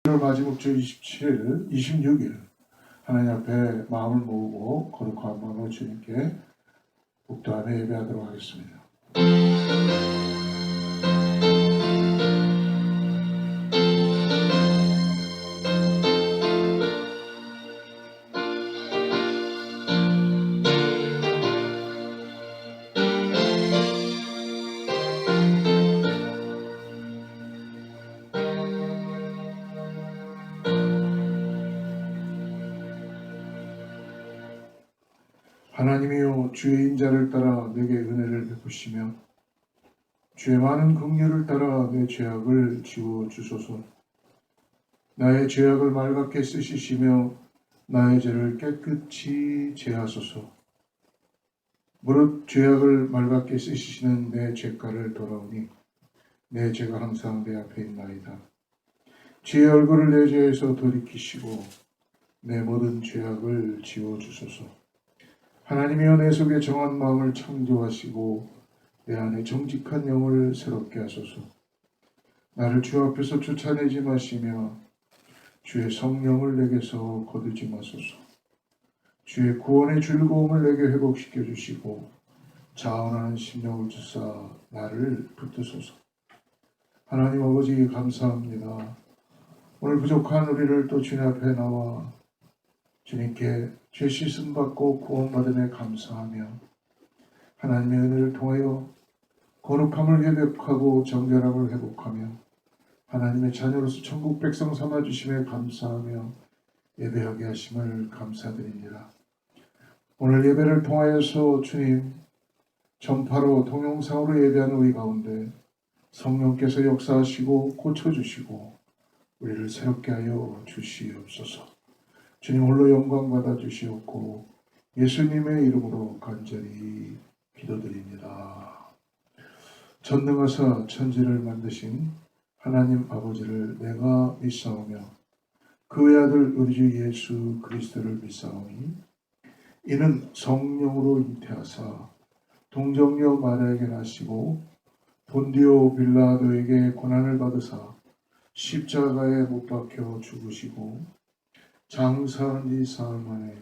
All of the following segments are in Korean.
마지막주 27일, 26일 하나님 앞에 마음을 모으고 거룩한 마음으로 주님께 묵도하며 예배하도록 하겠습니다. 하나님이여, 주의 인자를 따라 내게 은혜를 베푸시며 주의 많은 긍휼을 따라 내 죄악을 지워 주소서. 나의 죄악을 맑게 쓰시며 나의 죄를 깨끗이 제하소서. 무릇 죄악을 맑게 쓰시는 내 죄가를 돌아오니 내 죄가 항상 내 앞에 있나이다. 주의 얼굴을 내 죄에서 돌이키시고 내 모든 죄악을 지워 주소서. 하나님이여, 내 속에 정한 마음을 창조하시고 내 안에 정직한 영을 새롭게 하소서. 나를 주 앞에서 쫓아내지 마시며 주의 성령을 내게서 거두지 마소서. 주의 구원의 즐거움을 내게 회복시켜 주시고 자원하는 심령을 주사 나를 붙드소서. 하나님 아버지, 감사합니다. 오늘 부족한 우리를 또 주님 앞에 나와 주님께 죄 씻음 받고 구원받음에 감사하며 하나님의 은혜를 통하여 거룩함을 회복하고 정결함을 회복하며 하나님의 자녀로서 천국 백성 삼아주심에 감사하며 예배하게 하심을 감사드립니다. 오늘 예배를 통하여서 주님 전파로 동영상으로 예배하는 우리 가운데 성령께서 역사하시고 고쳐주시고 우리를 새롭게 하여 주시옵소서. 주님 홀로 영광 받아 주시옵고 예수님의 이름으로 간절히 기도드립니다. 전능하사 천지를 만드신 하나님 아버지를 내가 믿사오며 그의 아들 우리 주 예수 그리스도를 믿사오니 이는 성령으로 잉태하사 동정녀 마리아에게 나시고 본디오 빌라도에게 고난을 받으사 십자가에 못 박혀 죽으시고 장사한 지 사흘 만에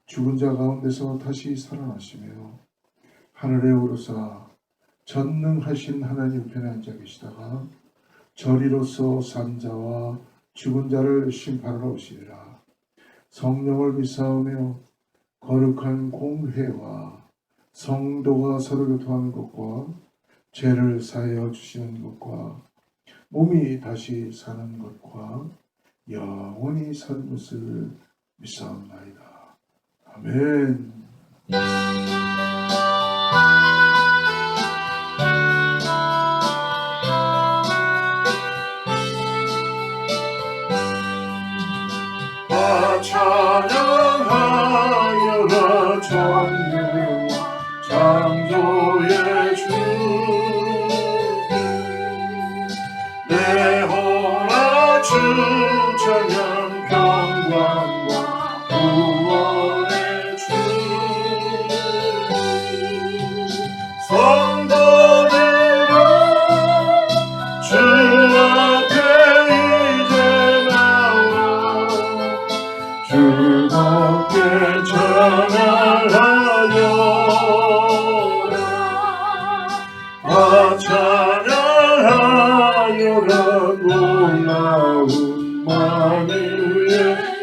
죽은 자 가운데서 다시 살아나시며 하늘에 오르사 전능하신 하나님 우편에 앉아 계시다가 저리로서 산 자와 죽은 자를 심판하러 오시리라. 성령을 믿사오며 거룩한 공회와 성도가 서로 교통하는 것과 죄를 사하여 주시는 것과 몸이 다시 사는 것과 영원히 사는 것을 믿사옵나이다. 아멘. 찬양하여라 전능한 창조의 주, 내 호라 주 찬양 평강과 구원의 주. 성도들아 주 앞에 이제 나와 즐겁게 찬양하여라. 찬양하여라 놀라운 만유의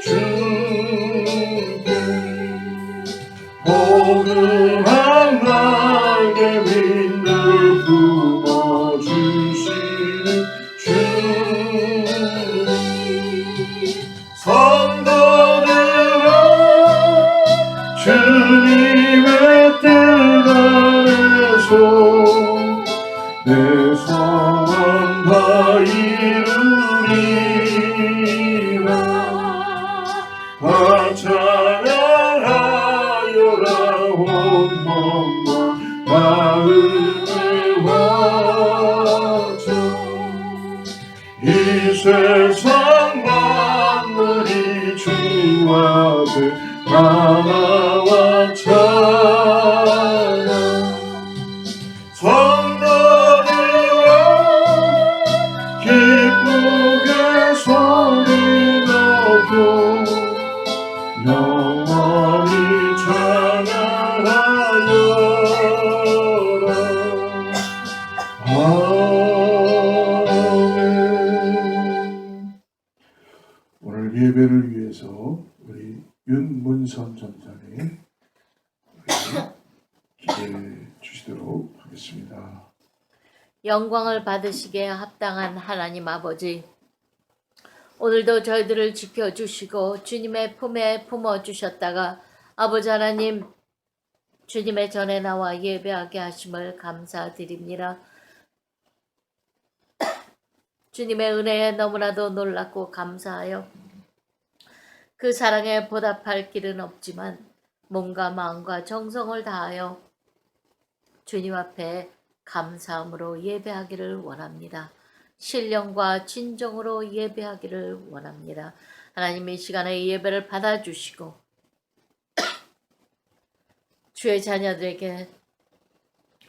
주께. 포근한 날개 윈들 품어주시는 주. 성도들아 주님의 뜻 아래서 내 소원 다 이루리라. 찬양하여라 온몸과 마음을 바쳐. 이 세상 만물이 주 앞에 나와 찬양. 성도들아 기쁘게 소 예배를 위해서 우리 윤문선 전사님 기도해 주시도록 하겠습니다. 영광을 받으시기에 합당한 하나님 아버지, 오늘도 저희들을 지켜주시고 주님의 품에 품어주셨다가 아버지 하나님 주님의 전에 나와 예배하게 하심을 감사드립니다. 주님의 은혜에 너무나도 놀랍고 감사하여 그 사랑에 보답할 길은 없지만 몸과 마음과 정성을 다하여 주님 앞에 감사함으로 예배하기를 원합니다. 신령과 진정으로 예배하기를 원합니다. 하나님 이 시간에 예배를 받아주시고 주의 자녀들에게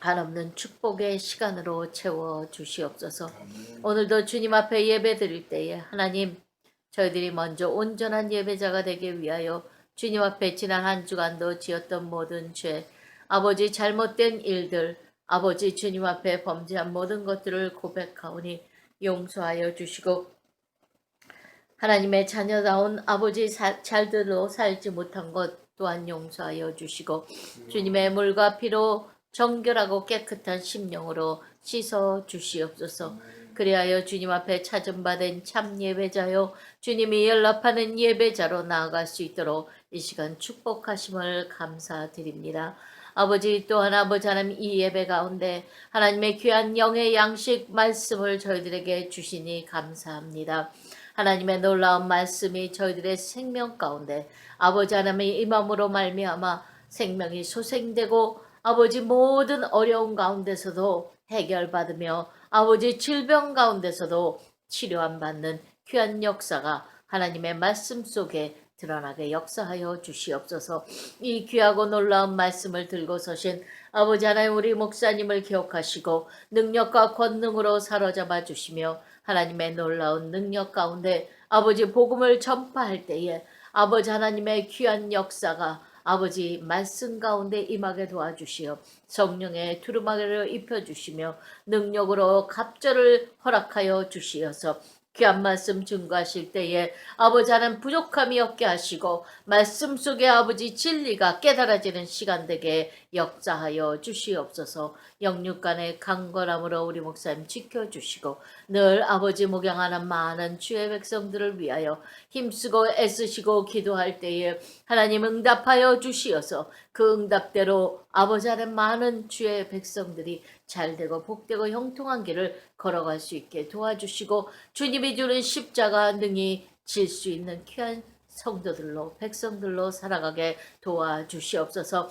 한없는 축복의 시간으로 채워주시옵소서. 오늘도 주님 앞에 예배 드릴 때에 하나님 저희들이 먼저 온전한 예배자가 되기 위하여 주님 앞에 지난 한 주간도 지었던 모든 죄, 아버지 잘못된 일들, 아버지 주님 앞에 범죄한 모든 것들을 고백하오니 용서하여 주시고 하나님의 자녀다운 아버지 잘들로 살지 못한 것 또한 용서하여 주시고 주님의 물과 피로 정결하고 깨끗한 심령으로 씻어 주시옵소서. 그리하여 주님 앞에 찾음받은 참 예배자요 주님이 연락하는 예배자로 나아갈 수 있도록 이 시간 축복하심을 감사드립니다. 아버지 또한 아버지 하나님 이 예배 가운데 하나님의 귀한 영의 양식 말씀을 저희들에게 주시니 감사합니다. 하나님의 놀라운 말씀이 저희들의 생명 가운데 아버지 하나님의 임함으로 말미암아 생명이 소생되고 아버지 모든 어려움 가운데서도 해결받으며 아버지 질병 가운데서도 치료함 받는 귀한 역사가 하나님의 말씀 속에 드러나게 역사하여 주시옵소서. 이 귀하고 놀라운 말씀을 들고 서신 아버지 하나님 우리 목사님을 기억하시고 능력과 권능으로 사로잡아 주시며 하나님의 놀라운 능력 가운데 아버지 복음을 전파할 때에 아버지 하나님의 귀한 역사가 아버지 말씀 가운데 임하게 도와주시어 성령의 두루마기를 입혀주시며 능력으로 갑절을 허락하여 주시어서 귀한 말씀 증거하실 때에 아버지 하나님 부족함이 없게 하시고 말씀 속에 아버지 진리가 깨달아지는 시간 되게 역사하여 주시옵소서. 영육간의 강건함으로 우리 목사님 지켜주시고 늘 아버지 목양하는 많은 주의 백성들을 위하여 힘쓰고 애쓰시고 기도할 때에 하나님 응답하여 주시어서 그 응답대로 아버지 하나님 많은 주의 백성들이 잘되고 복되고 형통한 길을 걸어갈 수 있게 도와주시고 주님이 주는 십자가 능히 질 수 있는 귀한 성도들로 백성들로 살아가게 도와주시옵소서.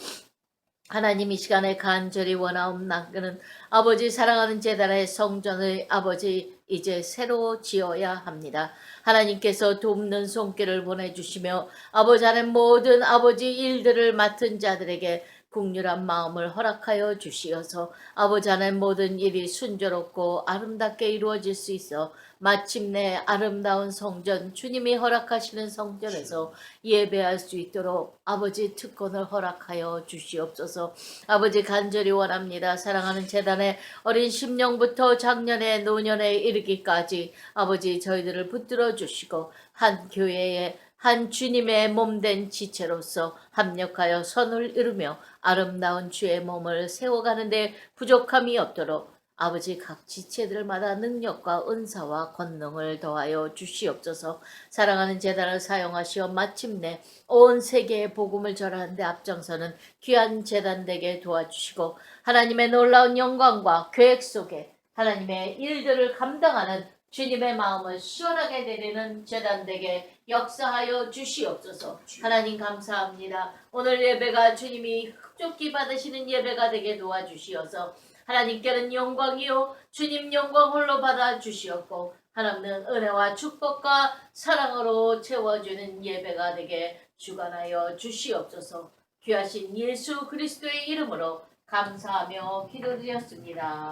하나님 이 시간에 간절히 원하옵나그는 아버지 사랑하는 제단의 성전의 아버지 이제 새로 지어야 합니다. 하나님께서 돕는 손길을 보내주시며 아버지 하나님 모든 아버지 일들을 맡은 자들에게 국률한 마음을 허락하여 주시어서 아버지 하나님 모든 일이 순조롭고 아름답게 이루어질 수 있어 마침내 아름다운 성전 주님이 허락하시는 성전에서 예배할 수 있도록 아버지 특권을 허락하여 주시옵소서. 아버지 간절히 원합니다. 사랑하는 제단의 어린 심령부터 작년에 노년에 이르기까지 아버지 저희들을 붙들어 주시고 한 교회에 한 주님의 몸된 지체로서 합력하여 선을 이루며 아름다운 주의 몸을 세워가는데 부족함이 없도록 아버지 각 지체들마다 능력과 은사와 권능을 더하여 주시옵소서. 사랑하는 제단을 사용하시어 마침내 온 세계에 복음을 전하는데 앞장서는 귀한 제단 되게 도와주시고 하나님의 놀라운 영광과 계획 속에 하나님의 일들을 감당하는 주님의 마음을 시원하게 내리는 제단 되게 역사하여 주시옵소서. 하나님 감사합니다. 오늘 예배가 주님이 흡족히 받으시는 예배가 되게 도와주시어서 하나님께는 영광이요 주님 영광 홀로 받아 주시옵고 하나님은 은혜와 축복과 사랑으로 채워주는 예배가 되게 주관하여 주시옵소서. 귀하신 예수 그리스도의 이름으로 감사하며 기도드렸습니다.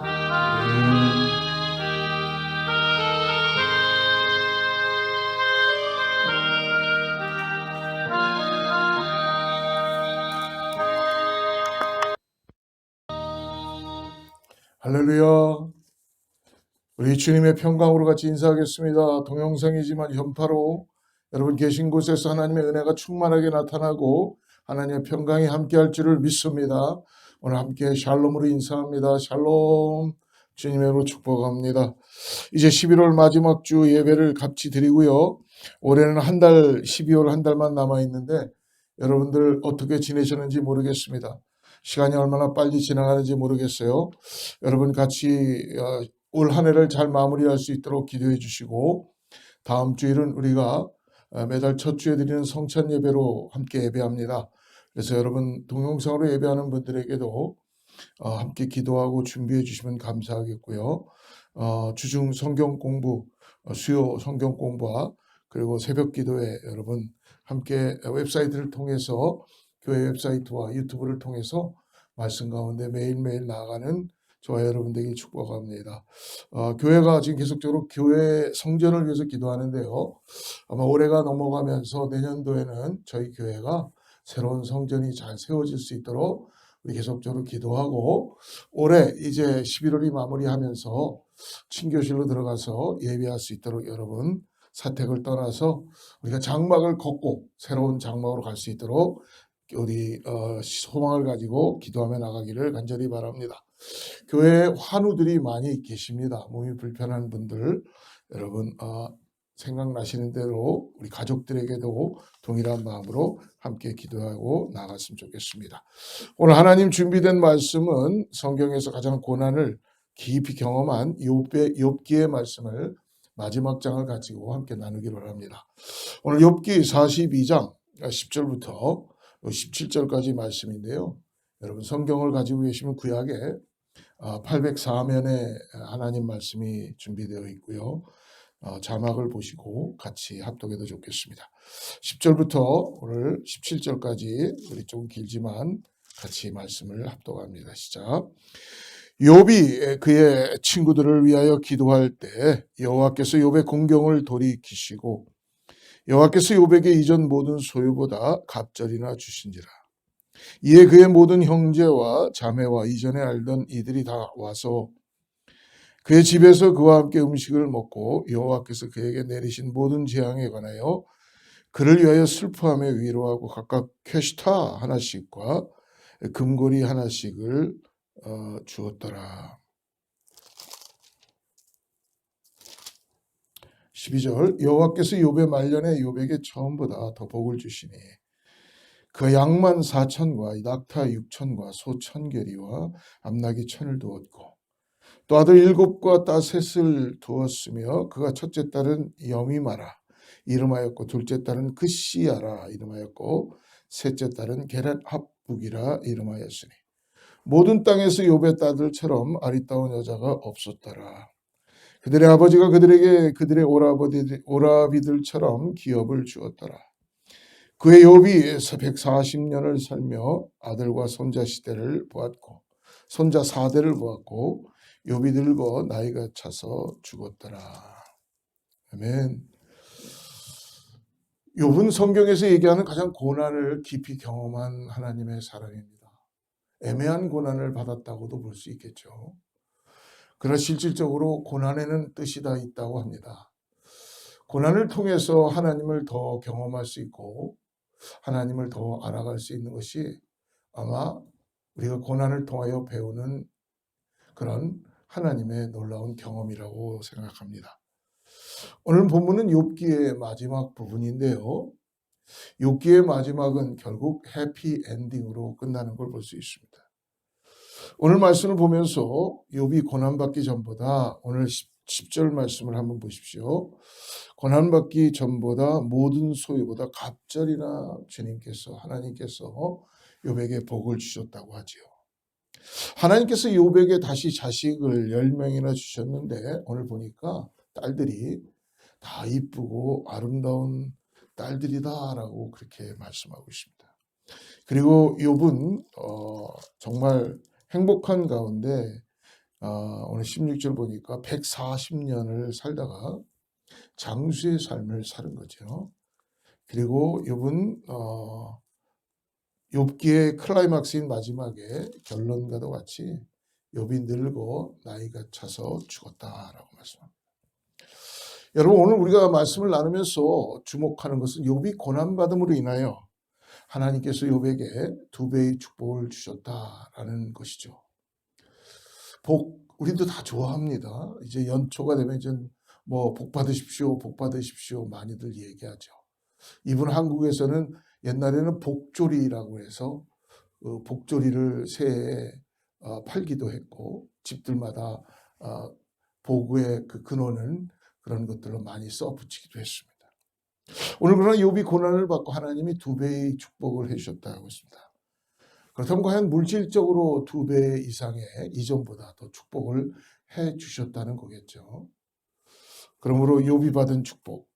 할렐루야. 우리 주님의 평강으로 같이 인사하겠습니다. 동영상이지만 현파로 여러분 계신 곳에서 하나님의 은혜가 충만하게 나타나고 하나님의 평강이 함께할 줄을 믿습니다. 오늘 함께 샬롬으로 인사합니다. 샬롬. 주님의 이름으로 축복합니다. 이제 11월 마지막 주 예배를 같이 드리고요. 올해는 한 달, 12월 한 달만 남아있는데 여러분들 어떻게 지내셨는지 모르겠습니다. 시간이 얼마나 빨리 지나가는지 모르겠어요. 여러분 같이 올 한 해를 잘 마무리할 수 있도록 기도해 주시고 다음 주일은 우리가 매달 첫 주에 드리는 성찬 예배로 함께 예배합니다. 그래서 여러분 동영상으로 예배하는 분들에게도 함께 기도하고 준비해 주시면 감사하겠고요. 주중 성경 공부, 수요 성경 공부와 그리고 새벽 기도에 여러분 함께 웹사이트를 통해서 교회 웹사이트와 유튜브를 통해서 말씀 가운데 매일매일 나아가는 저와 여러분 되길 축복합니다. 교회가 지금 계속적으로 교회 성전을 위해서 기도하는데요. 아마 올해가 넘어가면서 내년도에는 저희 교회가 새로운 성전이 잘 세워질 수 있도록 우리 계속적으로 기도하고 올해 이제 11월이 마무리하면서 친교실로 들어가서 예배할 수 있도록 여러분 사택을 떠나서 우리가 장막을 걷고 새로운 장막으로 갈 수 있도록 우리 소망을 가지고 기도하며 나가기를 간절히 바랍니다. 교회에 환우들이 많이 계십니다. 몸이 불편한 분들 여러분 생각나시는 대로 우리 가족들에게도 동일한 마음으로 함께 기도하고 나갔으면 좋겠습니다. 오늘 하나님 준비된 말씀은 성경에서 가장 고난을 깊이 경험한 욥기의 말씀을 마지막 장을 가지고 함께 나누기를 합니다. 오늘 욥기 42장 10절부터 17절까지 말씀인데요. 여러분 성경을 가지고 계시면 구약에 804면에 하나님 말씀이 준비되어 있고요. 자막을 보시고 같이 합독해도 좋겠습니다. 10절부터 오늘 17절까지 우리 조금 길지만 같이 말씀을 합독합니다. 시작. 욥이 그의 친구들을 위하여 기도할 때 여호와께서 욥의 공경을 돌이키시고 여호와께서 욥에게 이전 모든 소유보다 갑절이나 주신지라. 이에 그의 모든 형제와 자매와 이전에 알던 이들이 다 와서 그의 집에서 그와 함께 음식을 먹고 여호와께서 그에게 내리신 모든 재앙에 관하여 그를 위하여 슬퍼하며 위로하고 각각 퀘시타 하나씩과 금고리 하나씩을 주었더라. 12절 여호와께서 욥의 말년에 욥에게 처음보다 더 복을 주시니 그 양만 4천과 낙타 6천과 소 1,000계리와 암나귀 1,000을 두었고 또 아들 7과 딸 3을 두었으며 그가 첫째 딸은 여미마라 이름하였고 둘째 딸은 그시야라 이름하였고 셋째 딸은 게렛합북이라 이름하였으니 모든 땅에서 욥의 딸들처럼 아리따운 여자가 없었더라. 그들의 아버지가 그들에게 그들의 오라비들처럼 기업을 주었더라. 그의 욥이 140년을 살며 아들과 손자 시대를 보았고 손자 4대를 보았고 욥이 늙어 나이가 차서 죽었더라. 아멘. 욥은 성경에서 얘기하는 가장 고난을 깊이 경험한 하나님의 사람입니다. 애매한 고난을 받았다고도 볼 수 있겠죠. 그러나 실질적으로 고난에는 뜻이 다 있다고 합니다. 고난을 통해서 하나님을 더 경험할 수 있고 하나님을 더 알아갈 수 있는 것이 아마 우리가 고난을 통하여 배우는 그런 하나님의 놀라운 경험이라고 생각합니다. 오늘 본문은 욥기의 마지막 부분인데요. 욥기의 마지막은 결국 해피 엔딩으로 끝나는 걸 볼 수 있습니다. 오늘 말씀을 보면서 욥이 고난받기 전보다 오늘 10절 말씀을 한번 보십시오. 고난받기 전보다 모든 소유보다 갑절이나 주님께서 하나님께서 욥에게 복을 주셨다고 하지요. 하나님께서 욥에게 다시 자식을 10명이나 주셨는데 오늘 보니까 딸들이 다 이쁘고 아름다운 딸들이다라고 그렇게 말씀하고 있습니다. 그리고 욥은 정말 행복한 가운데 오늘 16절 보니까 140년을 살다가 장수의 삶을 사는 거죠. 그리고 욥은 욥기의 클라이막스인 마지막에 결론과도 같이 욥이 늙어 나이가 차서 죽었다라고 말씀합니다. 여러분 오늘 우리가 말씀을 나누면서 주목하는 것은 욥이 고난받음으로 인하여 하나님께서 욥에게 2배의 축복을 주셨다라는 것이죠. 우리도 다 좋아합니다. 이제 연초가 되면 이제 뭐 복 받으십시오, 복 받으십시오 많이들 얘기하죠. 이분 한국에서는 옛날에는 복조리라고 해서 복조리를 새해에 팔기도 했고 집들마다 보구의 그 근원은 그런 것들로 많이 써붙이기도 했습니다. 오늘 그러나 욥이 고난을 받고 하나님이 2배의 축복을 해주셨다고 했습니다. 그렇다면 과연 물질적으로 2배 이상의 이전보다 더 축복을 해주셨다는 거겠죠. 그러므로 욥이 받은 축복.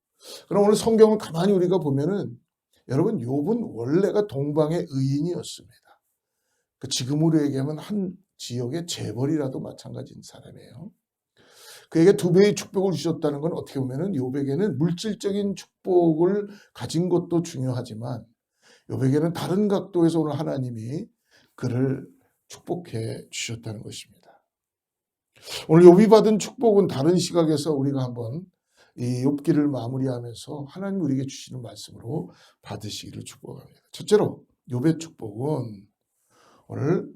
그럼 오늘 성경을 가만히 우리가 보면은 여러분 욥은 원래가 동방의 의인이었습니다. 지금으로 얘기하면 한 지역의 재벌이라도 마찬가지인 사람이에요. 그에게 2배의 축복을 주셨다는 건 어떻게 보면은 욥에게는 물질적인 축복을 가진 것도 중요하지만 욥에게는 다른 각도에서 오늘 하나님이 그를 축복해 주셨다는 것입니다. 오늘 욥이 받은 축복은 다른 시각에서 우리가 한번 이 욥기를 마무리하면서 하나님 우리에게 주시는 말씀으로 받으시기를 축복합니다. 첫째로 욥의 축복은 오늘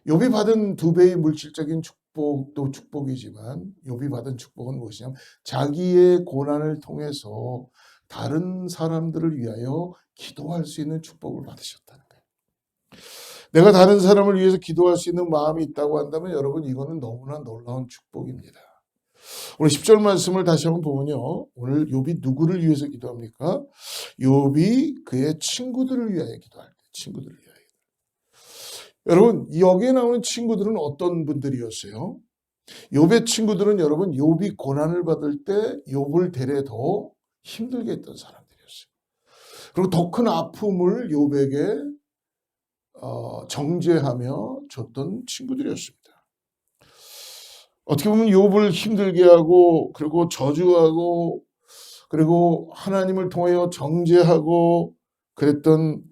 욥이 받은 2배의 물질적인 축복도 축복이지만 욥이 받은 축복은 무엇이냐면 자기의 고난을 통해서 다른 사람들을 위하여 기도할 수 있는 축복을 받으셨다는 거예요. 내가 다른 사람을 위해서 기도할 수 있는 마음이 있다고 한다면 여러분 이거는 너무나 놀라운 축복입니다. 오늘 10절 말씀을 다시 한번 보면요. 오늘 욥이 누구를 위해서 기도합니까? 욥이 그의 친구들을 위하여 기도할 때 친구들을 위하여. 여러분 여기에 나오는 친구들은 어떤 분들이었어요? 욥의 친구들은 여러분 욥이 고난을 받을 때 욥을 되레 더 힘들게 했던 사람들이었어요. 그리고 더 큰 아픔을 욥에게 정죄하며 줬던 친구들이었습니다. 어떻게 보면 욥을 힘들게 하고 그리고 저주하고 그리고 하나님을 통하여 정죄하고 그랬던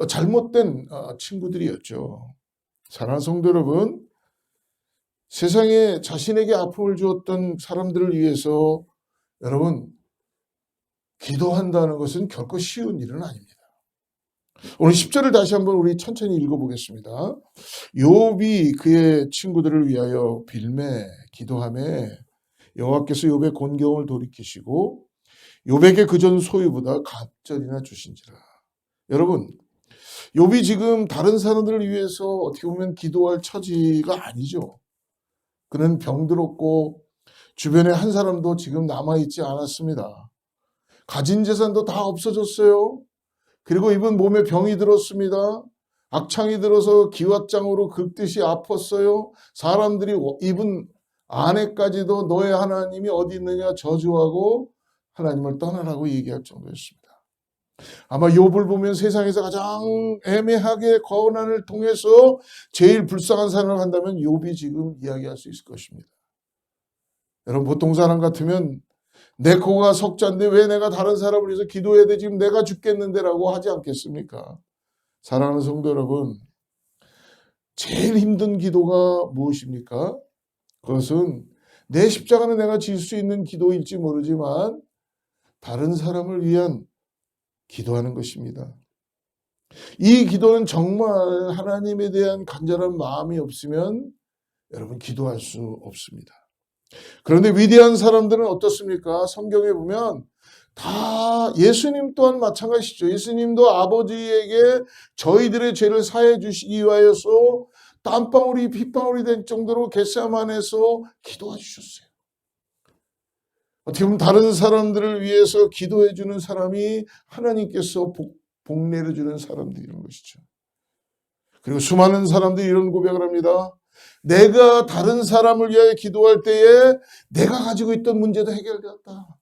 잘못된 친구들이었죠. 사랑하는 성도 여러분, 세상에 자신에게 아픔을 주었던 사람들을 위해서 여러분 기도한다는 것은 결코 쉬운 일은 아닙니다. 오늘 10절을 다시 한번 우리 천천히 읽어보겠습니다. 욥이 그의 친구들을 위하여 빌매 기도하며 여호와께서 욥의 곤경을 돌이키시고 욥에게 그전 소유보다 갑절이나 주신지라. 여러분 욥이 지금 다른 사람들을 위해서 어떻게 보면 기도할 처지가 아니죠. 그는 병들었고 주변에 한 사람도 지금 남아있지 않았습니다. 가진 재산도 다 없어졌어요. 그리고 이분 몸에 병이 들었습니다. 악창이 들어서 기왓장으로 긁듯이 아팠어요. 사람들이 이분 아내까지도 너의 하나님이 어디 있느냐 저주하고 하나님을 떠나라고 얘기할 정도였습니다. 아마 욥을 보면 세상에서 가장 애매하게 고난을 통해서 제일 불쌍한 사람을 한다면 욥이 지금 이야기할 수 있을 것입니다. 여러분 보통 사람 같으면 내 코가 석자인데 왜 내가 다른 사람을 위해서 기도해야 돼? 지금 내가 죽겠는데 라고 하지 않겠습니까? 사랑하는 성도 여러분, 제일 힘든 기도가 무엇입니까? 그것은 내 십자가는 내가 질 수 있는 기도일지 모르지만 다른 사람을 위한 기도하는 것입니다. 이 기도는 정말 하나님에 대한 간절한 마음이 없으면 여러분 기도할 수 없습니다. 그런데 위대한 사람들은 어떻습니까? 성경에 보면 다 예수님 또한 마찬가지죠. 예수님도 아버지에게 저희들의 죄를 사해 주시기 위하여서 땀방울이 핏방울이 될 정도로 겟세마네에서 기도해 주셨어요. 어떻게 보면 다른 사람들을 위해서 기도해 주는 사람이 하나님께서 복 내려주는 사람들인 것이죠. 그리고 수많은 사람들이 이런 고백을 합니다. 내가 다른 사람을 위하여 기도할 때에 내가 가지고 있던 문제도 해결되었다.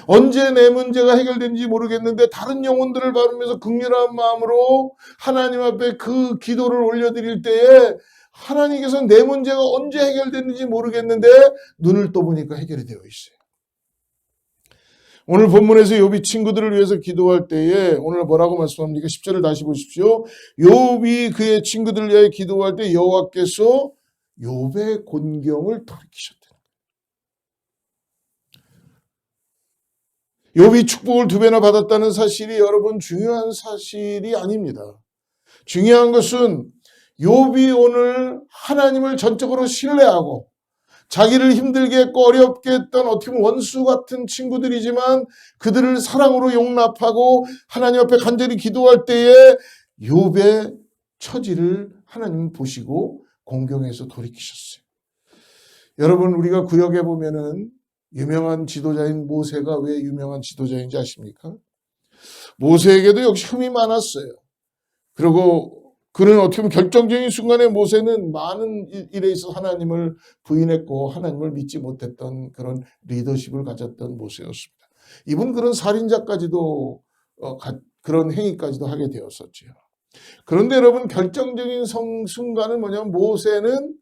언제 내 문제가 해결된지 모르겠는데 다른 영혼들을 바라면서 긍휼한 마음으로 하나님 앞에 그 기도를 올려드릴 때에 하나님께서 내 문제가 언제 해결됐는지 모르겠는데 눈을 떠보니까 해결이 되어 있어요. 오늘 본문에서 욥이 친구들을 위해서 기도할 때에 오늘 뭐라고 말씀합니까? 10절을 다시 보십시오. 욥이 그의 친구들을 위하여 기도할 때 여호와께서 욥의 곤경을 돌이키셨다. 욥이 축복을 2배나 받았다는 사실이 여러분 중요한 사실이 아닙니다. 중요한 것은 욥이 오늘 하나님을 전적으로 신뢰하고 자기를 힘들게 했고 어렵게 했던 어떻게 보면 원수 같은 친구들이지만 그들을 사랑으로 용납하고 하나님 앞에 간절히 기도할 때에 욥의 처지를 하나님 보시고 공경해서 돌이키셨어요. 여러분 우리가 구역에 보면은 유명한 지도자인 모세가 왜 유명한 지도자인지 아십니까? 모세에게도 역시 흠이 많았어요. 그리고 그는 어떻게 보면 결정적인 순간에 모세는 많은 일에 있어서 하나님을 부인했고 하나님을 믿지 못했던 그런 리더십을 가졌던 모세였습니다. 이분 그런 살인자까지도 그런 행위까지도 하게 되었었죠. 그런데 여러분 결정적인 순간은 뭐냐면 모세는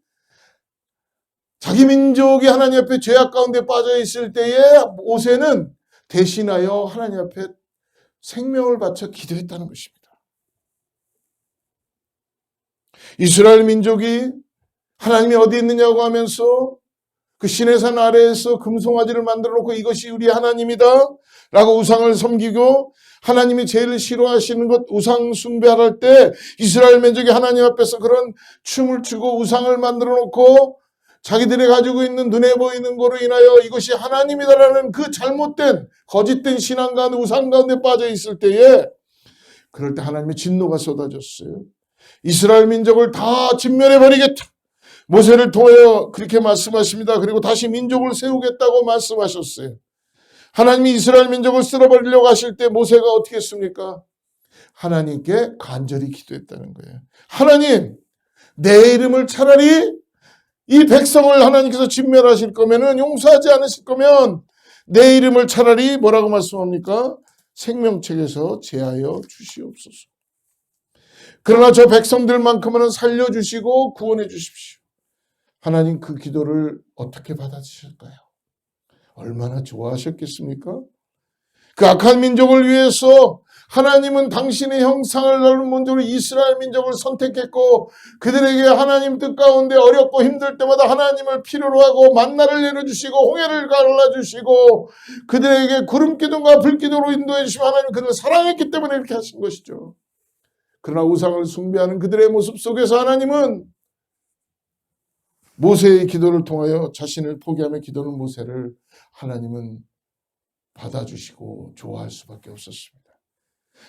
자기 민족이 하나님 앞에 죄악 가운데 빠져 있을 때에 모세는 대신하여 하나님 앞에 생명을 바쳐 기도했다는 것입니다. 이스라엘 민족이 하나님이 어디 있느냐고 하면서 그 시내산 아래에서 금송아지를 만들어 놓고 이것이 우리 하나님이다 라고 우상을 섬기고 하나님이 제일 싫어하시는 것 우상 숭배할 때 이스라엘 민족이 하나님 앞에서 그런 춤을 추고 우상을 만들어 놓고 자기들이 가지고 있는 눈에 보이는 거로 인하여 이것이 하나님이다라는 그 잘못된 거짓된 신앙 가운데 우상 가운데 빠져 있을 때에 그럴 때 하나님의 진노가 쏟아졌어요. 이스라엘 민족을 다 진멸해버리겠다. 모세를 통하여 그렇게 말씀하십니다. 그리고 다시 민족을 세우겠다고 말씀하셨어요. 하나님이 이스라엘 민족을 쓸어버리려고 하실 때 모세가 어떻게 했습니까? 하나님께 간절히 기도했다는 거예요. 하나님, 내 이름을 차라리 이 백성을 하나님께서 진멸하실 거면은 용서하지 않으실 거면 내 이름을 차라리 뭐라고 말씀합니까? 생명책에서 제하여 주시옵소서. 그러나 저 백성들만큼은 살려주시고 구원해 주십시오. 하나님 그 기도를 어떻게 받아주실까요? 얼마나 좋아하셨겠습니까? 그 악한 민족을 위해서 하나님은 당신의 형상을 닮은 민족을 이스라엘 민족을 선택했고 그들에게 하나님 뜻 가운데 어렵고 힘들 때마다 하나님을 필요로 하고 만나를 내려주시고 홍해를 갈라주시고 그들에게 구름 기둥과 불 기둥으로 인도해 주시면 하나님 그들을 사랑했기 때문에 이렇게 하신 것이죠. 그러나 우상을 숭배하는 그들의 모습 속에서 하나님은 모세의 기도를 통하여 자신을 포기하며 기도하는 모세를 하나님은 받아주시고 좋아할 수밖에 없었습니다.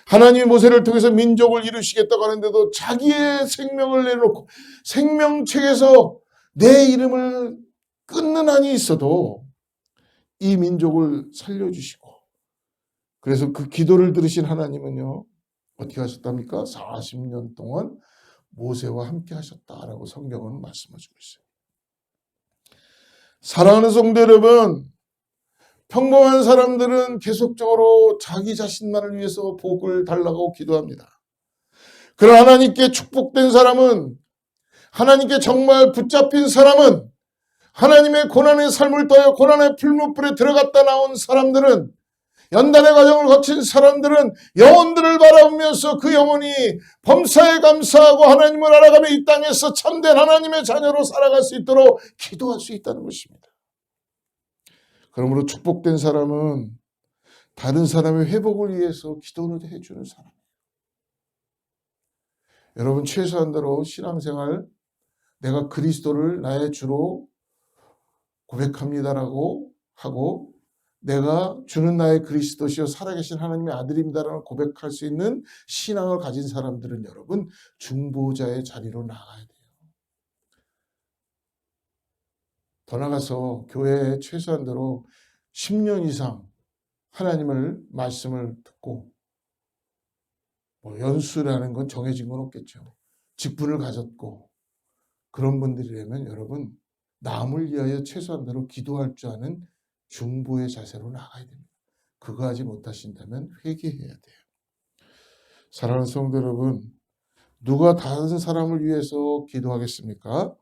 하나님이 모세를 통해서 민족을 이루시겠다고 하는데도 자기의 생명을 내놓고 생명책에서 내 이름을 끊는 한이 있어도 이 민족을 살려주시고 그래서 그 기도를 들으신 하나님은요 어떻게 하셨답니까? 40년 동안 모세와 함께 하셨다라고 성경은 말씀해주고 있어요. 사랑하는 성도 여러분, 평범한 사람들은 계속적으로 자기 자신만을 위해서 복을 달라고 기도합니다. 그러나 하나님께 축복된 사람은 하나님께 정말 붙잡힌 사람은 하나님의 고난의 삶을 떠요 고난의 풀무불에 들어갔다 나온 사람들은 연단의 과정을 거친 사람들은 영혼들을 바라보면서 그 영혼이 범사에 감사하고 하나님을 알아가며 이 땅에서 참된 하나님의 자녀로 살아갈 수 있도록 기도할 수 있다는 것입니다. 그러므로 축복된 사람은 다른 사람의 회복을 위해서 기도를 해주는 사람이에요. 여러분 최소한대로 신앙생활 내가 그리스도를 나의 주로 고백합니다라고 하고 내가 주는 나의 그리스도시요 살아계신 하나님의 아들입니다라고 고백할 수 있는 신앙을 가진 사람들은 여러분 중보자의 자리로 나가야 돼요. 더 나가서 교회에 최소한대로 10년 이상 하나님을 말씀을 듣고 연수라는 건 정해진 건 없겠죠. 직분을 가졌고 그런 분들이라면 여러분 남을 위하여 최소한대로 기도할 줄 아는 중보의 자세로 나가야 됩니다. 그거 하지 못하신다면 회개해야 돼요. 사랑하는 성도 여러분, 누가 다른 사람을 위해서 기도하겠습니까?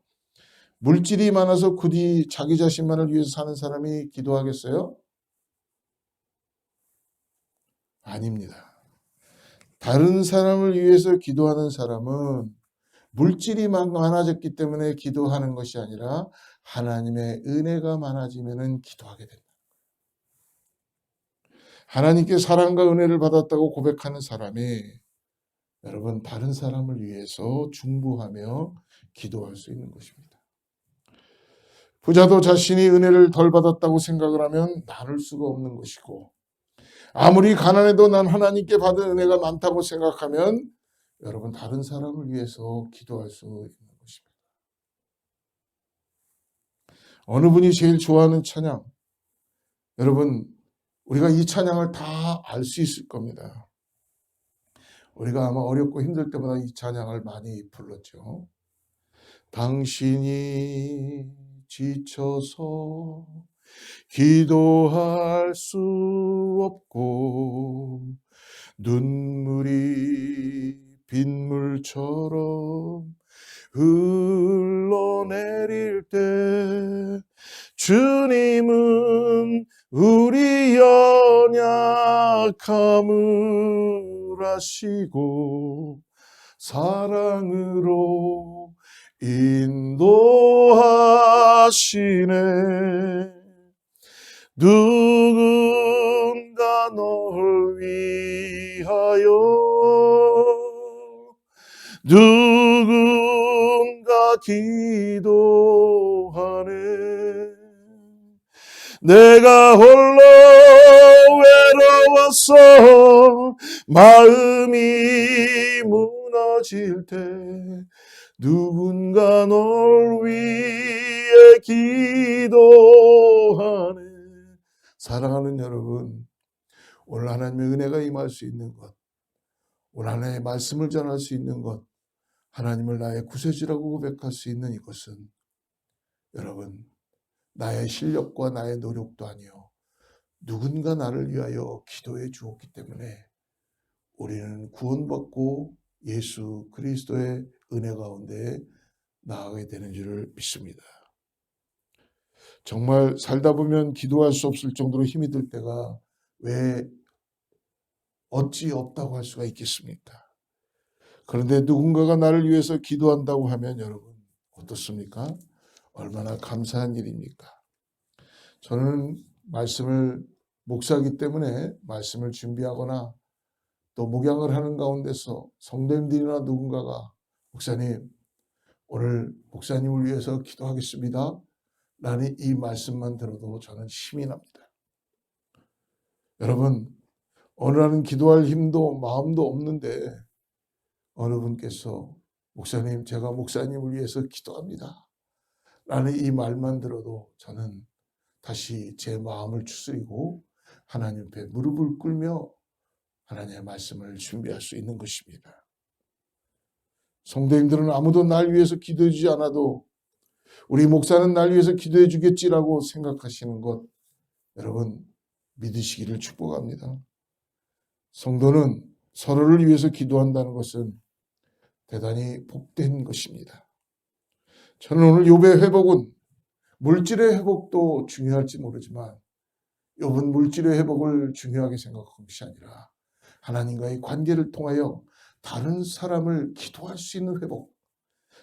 물질이 많아서 굳이 자기 자신만을 위해서 사는 사람이 기도하겠어요? 아닙니다. 다른 사람을 위해서 기도하는 사람은 물질이 많아졌기 때문에 기도하는 것이 아니라 하나님의 은혜가 많아지면 기도하게 된다. 하나님께 사랑과 은혜를 받았다고 고백하는 사람이 여러분 다른 사람을 위해서 중보하며 기도할 수 있는 것입니다. 부자도 자신이 은혜를 덜 받았다고 생각을 하면 나눌 수가 없는 것이고, 아무리 가난해도 난 하나님께 받은 은혜가 많다고 생각하면 여러분 다른 사람을 위해서 기도할 수 있는 것입니다. 어느 분이 제일 좋아하는 찬양? 여러분 우리가 이 찬양을 다 알 수 있을 겁니다. 우리가 아마 어렵고 힘들 때마다 이 찬양을 많이 불렀죠. 당신이 지쳐서 기도할 수 없고 눈물이 빗물처럼 흘러내릴 때 주님은 우리 연약함을 아시고 사랑으로 인도하시네. 누군가 널 위하여 누군가 기도하네. 내가 홀로 외로워서 마음이 무너질 때 누군가 널 위해 기도하네. 사랑하는 여러분, 오늘 하나님의 은혜가 임할 수 있는 것, 오늘 하나님의 말씀을 전할 수 있는 것, 하나님을 나의 구세주라고 고백할 수 있는 이것은 여러분 나의 실력과 나의 노력도 아니요 누군가 나를 위하여 기도해 주었기 때문에 우리는 구원받고 예수 그리스도의 은혜 가운데 나아가게 되는 줄을 믿습니다. 정말 살다 보면 기도할 수 없을 정도로 힘이 들 때가 왜 어찌 없다고 할 수가 있겠습니까? 그런데 누군가가 나를 위해서 기도한다고 하면 여러분 어떻습니까? 얼마나 감사한 일입니까? 저는 말씀을 목사이기 때문에 말씀을 준비하거나 또 목양을 하는 가운데서 성도님들이나 누군가가 목사님 오늘 목사님을 위해서 기도하겠습니다 라는 이 말씀만 들어도 저는 힘이 납니다. 여러분 오늘은 기도할 힘도 마음도 없는데 어느 분께서 목사님 제가 목사님을 위해서 기도합니다 라는 이 말만 들어도 저는 다시 제 마음을 추스리고 하나님 앞에 무릎을 꿇며 하나님의 말씀을 준비할 수 있는 것입니다. 성도님들은 아무도 날 위해서 기도해 주지 않아도 우리 목사는 날 위해서 기도해 주겠지라고 생각하시는 것 여러분 믿으시기를 축복합니다. 성도는 서로를 위해서 기도한다는 것은 대단히 복된 것입니다. 저는 오늘 욥의 회복은 물질의 회복도 중요할지 모르지만 욥은 물질의 회복을 중요하게 생각한 것이 아니라 하나님과의 관계를 통하여 다른 사람을 기도할 수 있는 회복,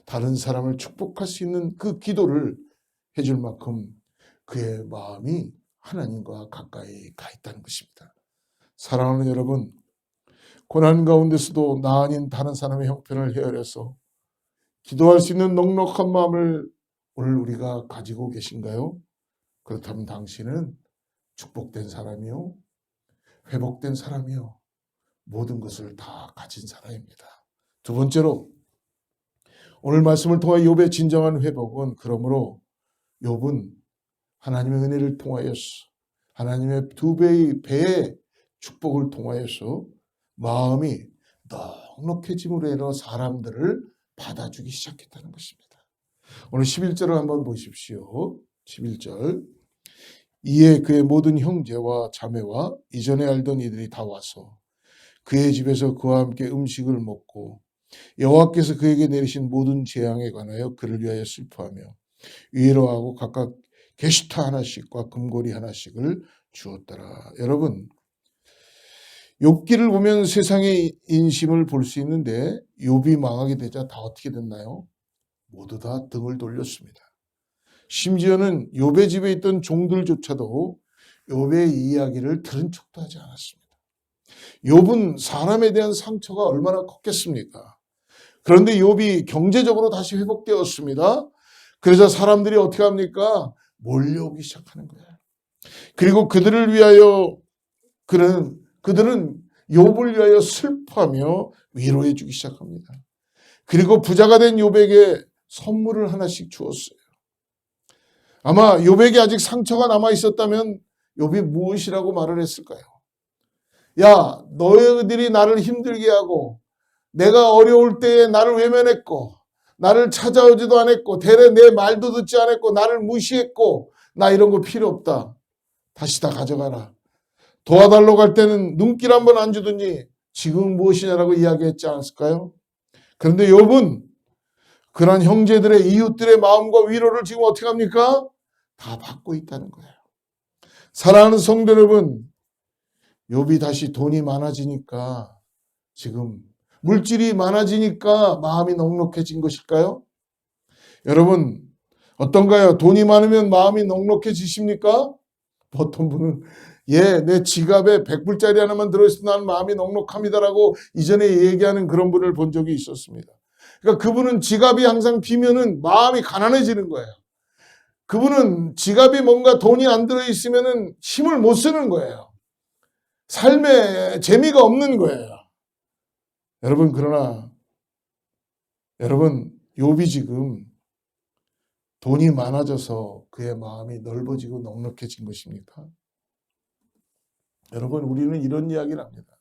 다른 사람을 축복할 수 있는 그 기도를 해줄 만큼 그의 마음이 하나님과 가까이 가 있다는 것입니다. 사랑하는 여러분, 고난 가운데서도 나 아닌 다른 사람의 형편을 헤아려서 기도할 수 있는 넉넉한 마음을 오늘 우리가 가지고 계신가요? 그렇다면 당신은 축복된 사람이요, 회복된 사람이요, 모든 것을 다 가진 사람입니다. 두 번째로 오늘 말씀을 통해 욥의 진정한 회복은 그러므로 욥은 하나님의 은혜를 통하여서 하나님의 두 배의 축복을 통하여서 마음이 넉넉해짐으로 인해 사람들을 받아주기 시작했다는 것입니다. 오늘 11절을 한번 보십시오. 11절 이에 그의 모든 형제와 자매와 이전에 알던 이들이 다 와서 그의 집에서 그와 함께 음식을 먹고 여호와께서 그에게 내리신 모든 재앙에 관하여 그를 위하여 슬퍼하며 위로하고 각각 게시타 하나씩과 금고리 하나씩을 주었더라. 여러분 욥기를 보면 세상의 인심을 볼 수 있는데 욥이 망하게 되자 다 어떻게 됐나요? 모두 다 등을 돌렸습니다. 심지어는 욥의 집에 있던 종들조차도 욥의 이야기를 들은 척도 하지 않았습니다. 욥은 사람에 대한 상처가 얼마나 컸겠습니까? 그런데 욥이 경제적으로 다시 회복되었습니다. 그래서 사람들이 어떻게 합니까? 몰려오기 시작하는 거예요. 그리고 그들을 위하여 그들은 욥을 위하여 슬퍼하며 위로해 주기 시작합니다. 그리고 부자가 된 욥에게 선물을 하나씩 주었어요. 아마 욥에게 아직 상처가 남아 있었다면 욥이 무엇이라고 말을 했을까요? 야, 너희들이 나를 힘들게 하고 내가 어려울 때에 나를 외면했고 나를 찾아오지도 않았고 대래 내 말도 듣지 않았고 나를 무시했고 나 이런 거 필요 없다. 다시 다 가져가라. 도와달라고 할 때는 눈길 한번 안 주더니 지금은 무엇이냐라고 이야기했지 않았을까요? 그런데 욥은 그런 형제들의 이웃들의 마음과 위로를 지금 어떻게 합니까? 다 받고 있다는 거예요. 사랑하는 성도 여러분, 욥이 다시 돈이 많아지니까 지금 물질이 많아지니까 마음이 넉넉해진 것일까요? 여러분 어떤가요? 돈이 많으면 마음이 넉넉해지십니까? 어떤 분은 내 지갑에 100불짜리 하나만 들어있어도 나는 마음이 넉넉합니다라고 이전에 얘기하는 그런 분을 본 적이 있었습니다. 그러니까 그분은 지갑이 항상 비면은 마음이 가난해지는 거예요. 그분은 지갑이 뭔가 돈이 안 들어있으면은 힘을 못 쓰는 거예요. 삶에 재미가 없는 거예요. 여러분 그러나 여러분 욥이 지금 돈이 많아져서 그의 마음이 넓어지고 넉넉해진 것입니까? 여러분 우리는 이런 이야기를 합니다.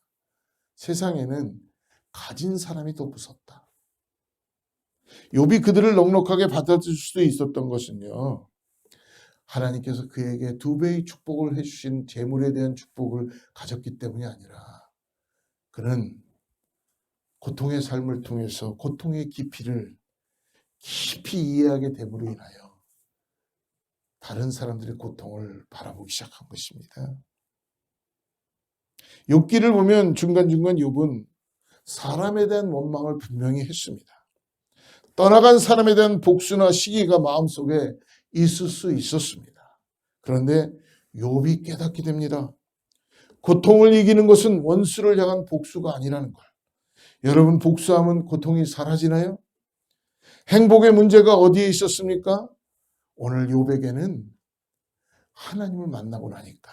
세상에는 가진 사람이 더 무섭다. 욥이 그들을 넉넉하게 받아줄 수도 있었던 것은요. 하나님께서 그에게 2배의 축복을 해주신 재물에 대한 축복을 가졌기 때문이 아니라 그는 고통의 삶을 통해서 고통의 깊이를 깊이 이해하게 됨으로 인하여 다른 사람들의 고통을 바라보기 시작한 것입니다. 욥기를 보면 중간중간 욥은 사람에 대한 원망을 분명히 했습니다. 떠나간 사람에 대한 복수나 시기가 마음속에 있을 수 있었습니다. 그런데 욥이 깨닫게 됩니다. 고통을 이기는 것은 원수를 향한 복수가 아니라는 걸. 여러분 복수하면 고통이 사라지나요? 행복의 문제가 어디에 있었습니까? 오늘 욥에게는 하나님을 만나고 나니까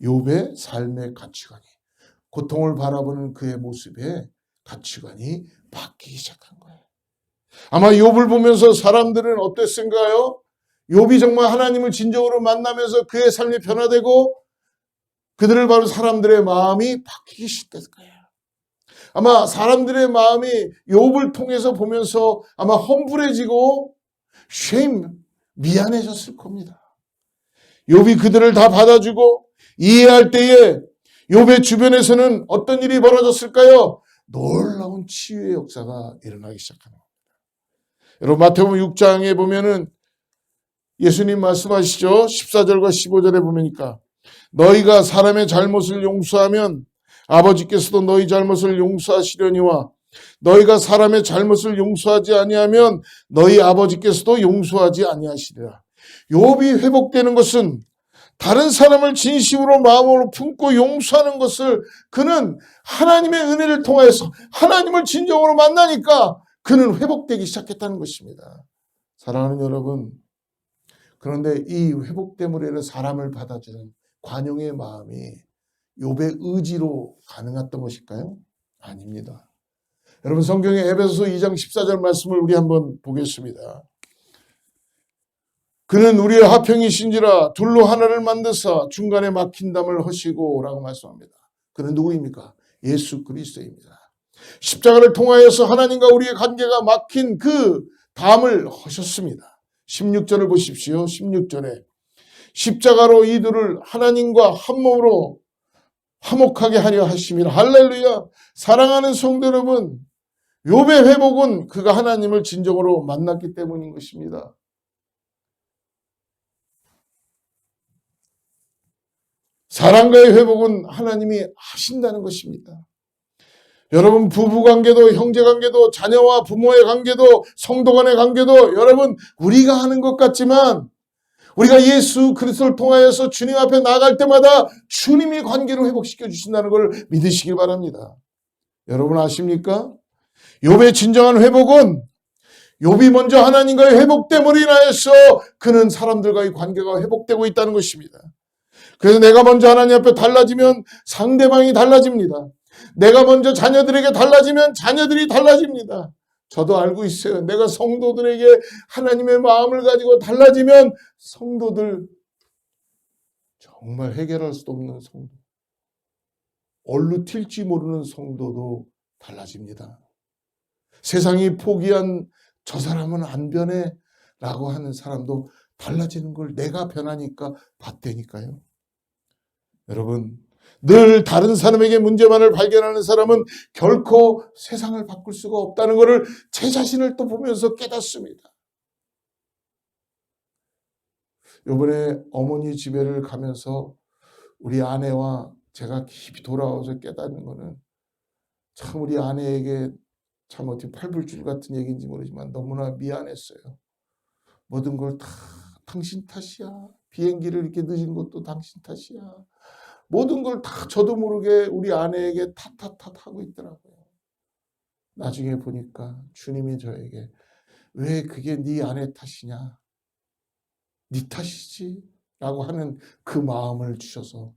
욥의 삶의 가치관이 고통을 바라보는 그의 모습에 가치관이 바뀌기 시작한 거예요. 아마 욥을 보면서 사람들은 어땠을까요? 욥이 정말 하나님을 진정으로 만나면서 그의 삶이 변화되고 그들을 바로 사람들의 마음이 바뀌기 시작했을 거예요. 아마 사람들의 마음이 욥을 통해서 보면서 아마 험불해지고 미안해졌을 겁니다. 욥이 그들을 다 받아주고 이해할 때에 욥의 주변에서는 어떤 일이 벌어졌을까요? 놀라운 치유의 역사가 일어나기 시작하는 겁니다. 여러분 마태복음 6장에 보면은 예수님 말씀하시죠. 14절과 15절에 보니까 너희가 사람의 잘못을 용서하면 아버지께서도 너희 잘못을 용서하시려니와 너희가 사람의 잘못을 용서하지 아니하면 너희 아버지께서도 용서하지 아니하시리라. 욥이 회복되는 것은 다른 사람을 진심으로 마음으로 품고 용서하는 것을 그는 하나님의 은혜를 통해서 하나님을 진정으로 만나니까 그는 회복되기 시작했다는 것입니다. 사랑하는 여러분, 그런데 이 회복됨으로 인해 사람을 받아주는 관용의 마음이 욥의 의지로 가능했던 것일까요? 아닙니다. 여러분 성경의 에베소서 2장 14절 말씀을 우리 한번 보겠습니다. 그는 우리의 화평이신지라 둘로 하나를 만드사 중간에 막힌 담을 허시고 라고 말씀합니다. 그는 누구입니까? 예수 그리스도입니다. 십자가를 통하여서 하나님과 우리의 관계가 막힌 그 담을 허셨습니다. 16절을 보십시오. 16절에 십자가로 이들을 하나님과 한 몸으로 화목하게 하려 하심이라. 할렐루야. 사랑하는 성도 여러분, 욥의 회복은 그가 하나님을 진정으로 만났기 때문인 것입니다. 사랑과의 회복은 하나님이 하신다는 것입니다. 여러분 부부관계도 형제관계도 자녀와 부모의 관계도 성도 간의 관계도 여러분 우리가 하는 것 같지만 우리가 예수 그리스도를 통하여서 주님 앞에 나아갈 때마다 주님이 관계를 회복시켜 주신다는 걸 믿으시길 바랍니다. 여러분 아십니까? 욥의 진정한 회복은 욥이 먼저 하나님과의 회복됨으로 인하여서 그는 사람들과의 관계가 회복되고 있다는 것입니다. 그래서 내가 먼저 하나님 앞에 달라지면 상대방이 달라집니다. 내가 먼저 자녀들에게 달라지면 자녀들이 달라집니다. 저도 알고 있어요. 내가 성도들에게 하나님의 마음을 가지고 달라지면 성도들, 정말 해결할 수도 없는 성도, 얼루 튈지 모르는 성도도 달라집니다. 세상이 포기한 저 사람은 안 변해 라고 하는 사람도 달라지는 걸 내가 변하니까 봤다니까요. 여러분, 늘 다른 사람에게 문제만을 발견하는 사람은 결코 세상을 바꿀 수가 없다는 것을 제 자신을 또 보면서 깨닫습니다. 이번에 어머니 집에를 가면서 우리 아내와 제가 깊이 돌아와서 깨닫는 거는 참 우리 아내에게 참 어떻게 팔불줄 같은 얘기인지 모르지만 너무나 미안했어요. 모든 걸 다 당신 탓이야. 비행기를 이렇게 늦은 것도 당신 탓이야. 모든 걸 다 저도 모르게 우리 아내에게 탓하고 있더라고요. 나중에 보니까 주님이 저에게 왜 그게 네 아내 탓이냐? 네 탓이지? 라고 하는 그 마음을 주셔서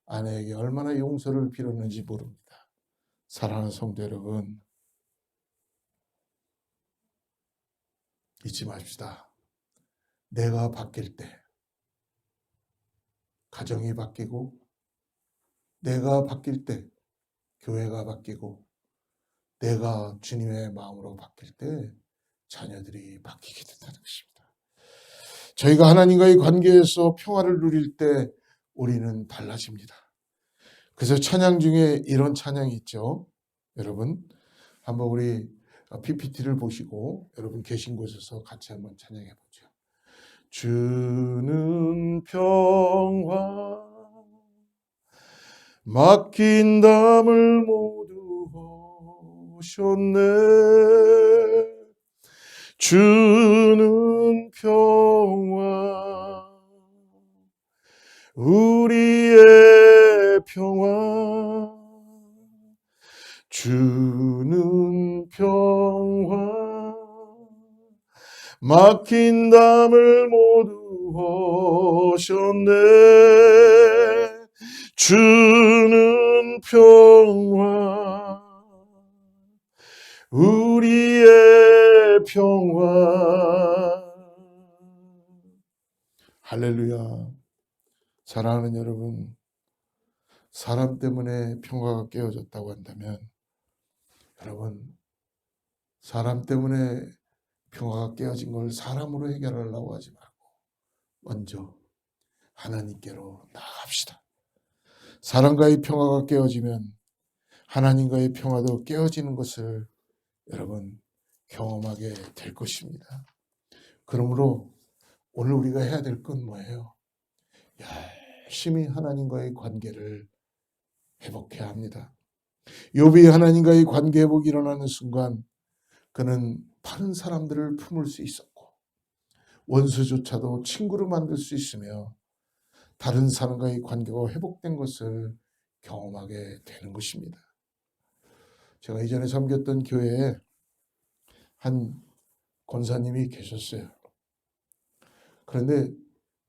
아내에게 얼마나 용서를 빌었는지 모릅니다. 사랑하는 성도 여러분, 잊지 맙시다. 내가 바뀔 때 가정이 바뀌고 내가 바뀔 때 교회가 바뀌고 내가 주님의 마음으로 바뀔 때 자녀들이 바뀌게 된다는 것입니다. 저희가 하나님과의 관계에서 평화를 누릴 때 우리는 달라집니다. 그래서 찬양 중에 이런 찬양이 있죠. 여러분 한번 우리 PPT를 보시고 여러분 계신 곳에서 같이 한번 찬양해 보죠. 주는 평화 맡긴 담을 모두 오셨네. 주는 평화 우리의 평화 주는 평화 맡긴 담을 모두 오셨네. 주는 평화 우리의 평화. 할렐루야. 사랑하는 여러분, 사람 때문에 평화가 깨어졌다고 한다면 여러분 사람 때문에 평화가 깨어진 걸 사람으로 해결하려고 하지 말고 먼저 하나님께로 나아갑시다. 사람과의 평화가 깨어지면 하나님과의 평화도 깨어지는 것을 여러분 경험하게 될 것입니다. 그러므로 오늘 우리가 해야 될 건 뭐예요? 열심히 하나님과의 관계를 회복해야 합니다. 욥이 하나님과의 관계 회복이 일어나는 순간 그는 다른 사람들을 품을 수 있었고 원수조차도 친구로 만들 수 있으며 다른 사람과의 관계가 회복된 것을 경험하게 되는 것입니다. 제가 이전에 섬겼던 교회에 한 권사님이 계셨어요. 그런데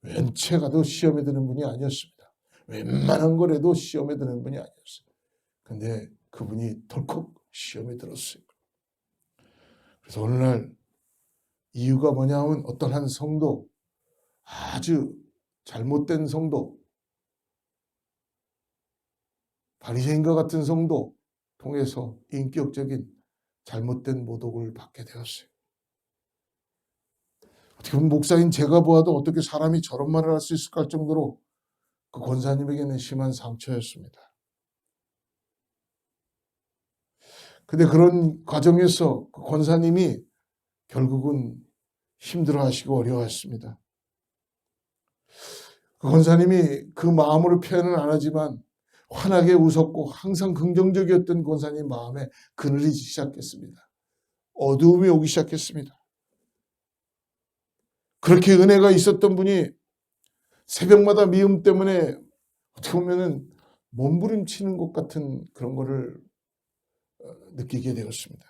웬체 가도 시험에 드는 분이 아니었습니다. 웬만한 거라도 시험에 드는 분이 아니었어요. 근데 그분이 덜컥 시험에 들었어요. 그래서 어느 날 이유가 뭐냐면 어떤 한 성도, 아주 잘못된 성도, 바리새인과 같은 성도 통해서 인격적인 잘못된 모독을 받게 되었어요. 어떻게 보면 목사인 제가 보아도 어떻게 사람이 저런 말을 할 수 있을까 할 정도로 그 권사님에게는 심한 상처였습니다. 근데 그런 과정에서 그 권사님이 결국은 힘들어하시고 어려워했습니다. 그 권사님이 그 마음으로 표현은 안 하지만 환하게 웃었고 항상 긍정적이었던 권사님 마음에 그늘이 지기 시작했습니다. 어두움이 오기 시작했습니다. 그렇게 은혜가 있었던 분이 새벽마다 미움 때문에 어떻게 보면은 몸부림치는 것 같은 그런 거를 느끼게 되었습니다.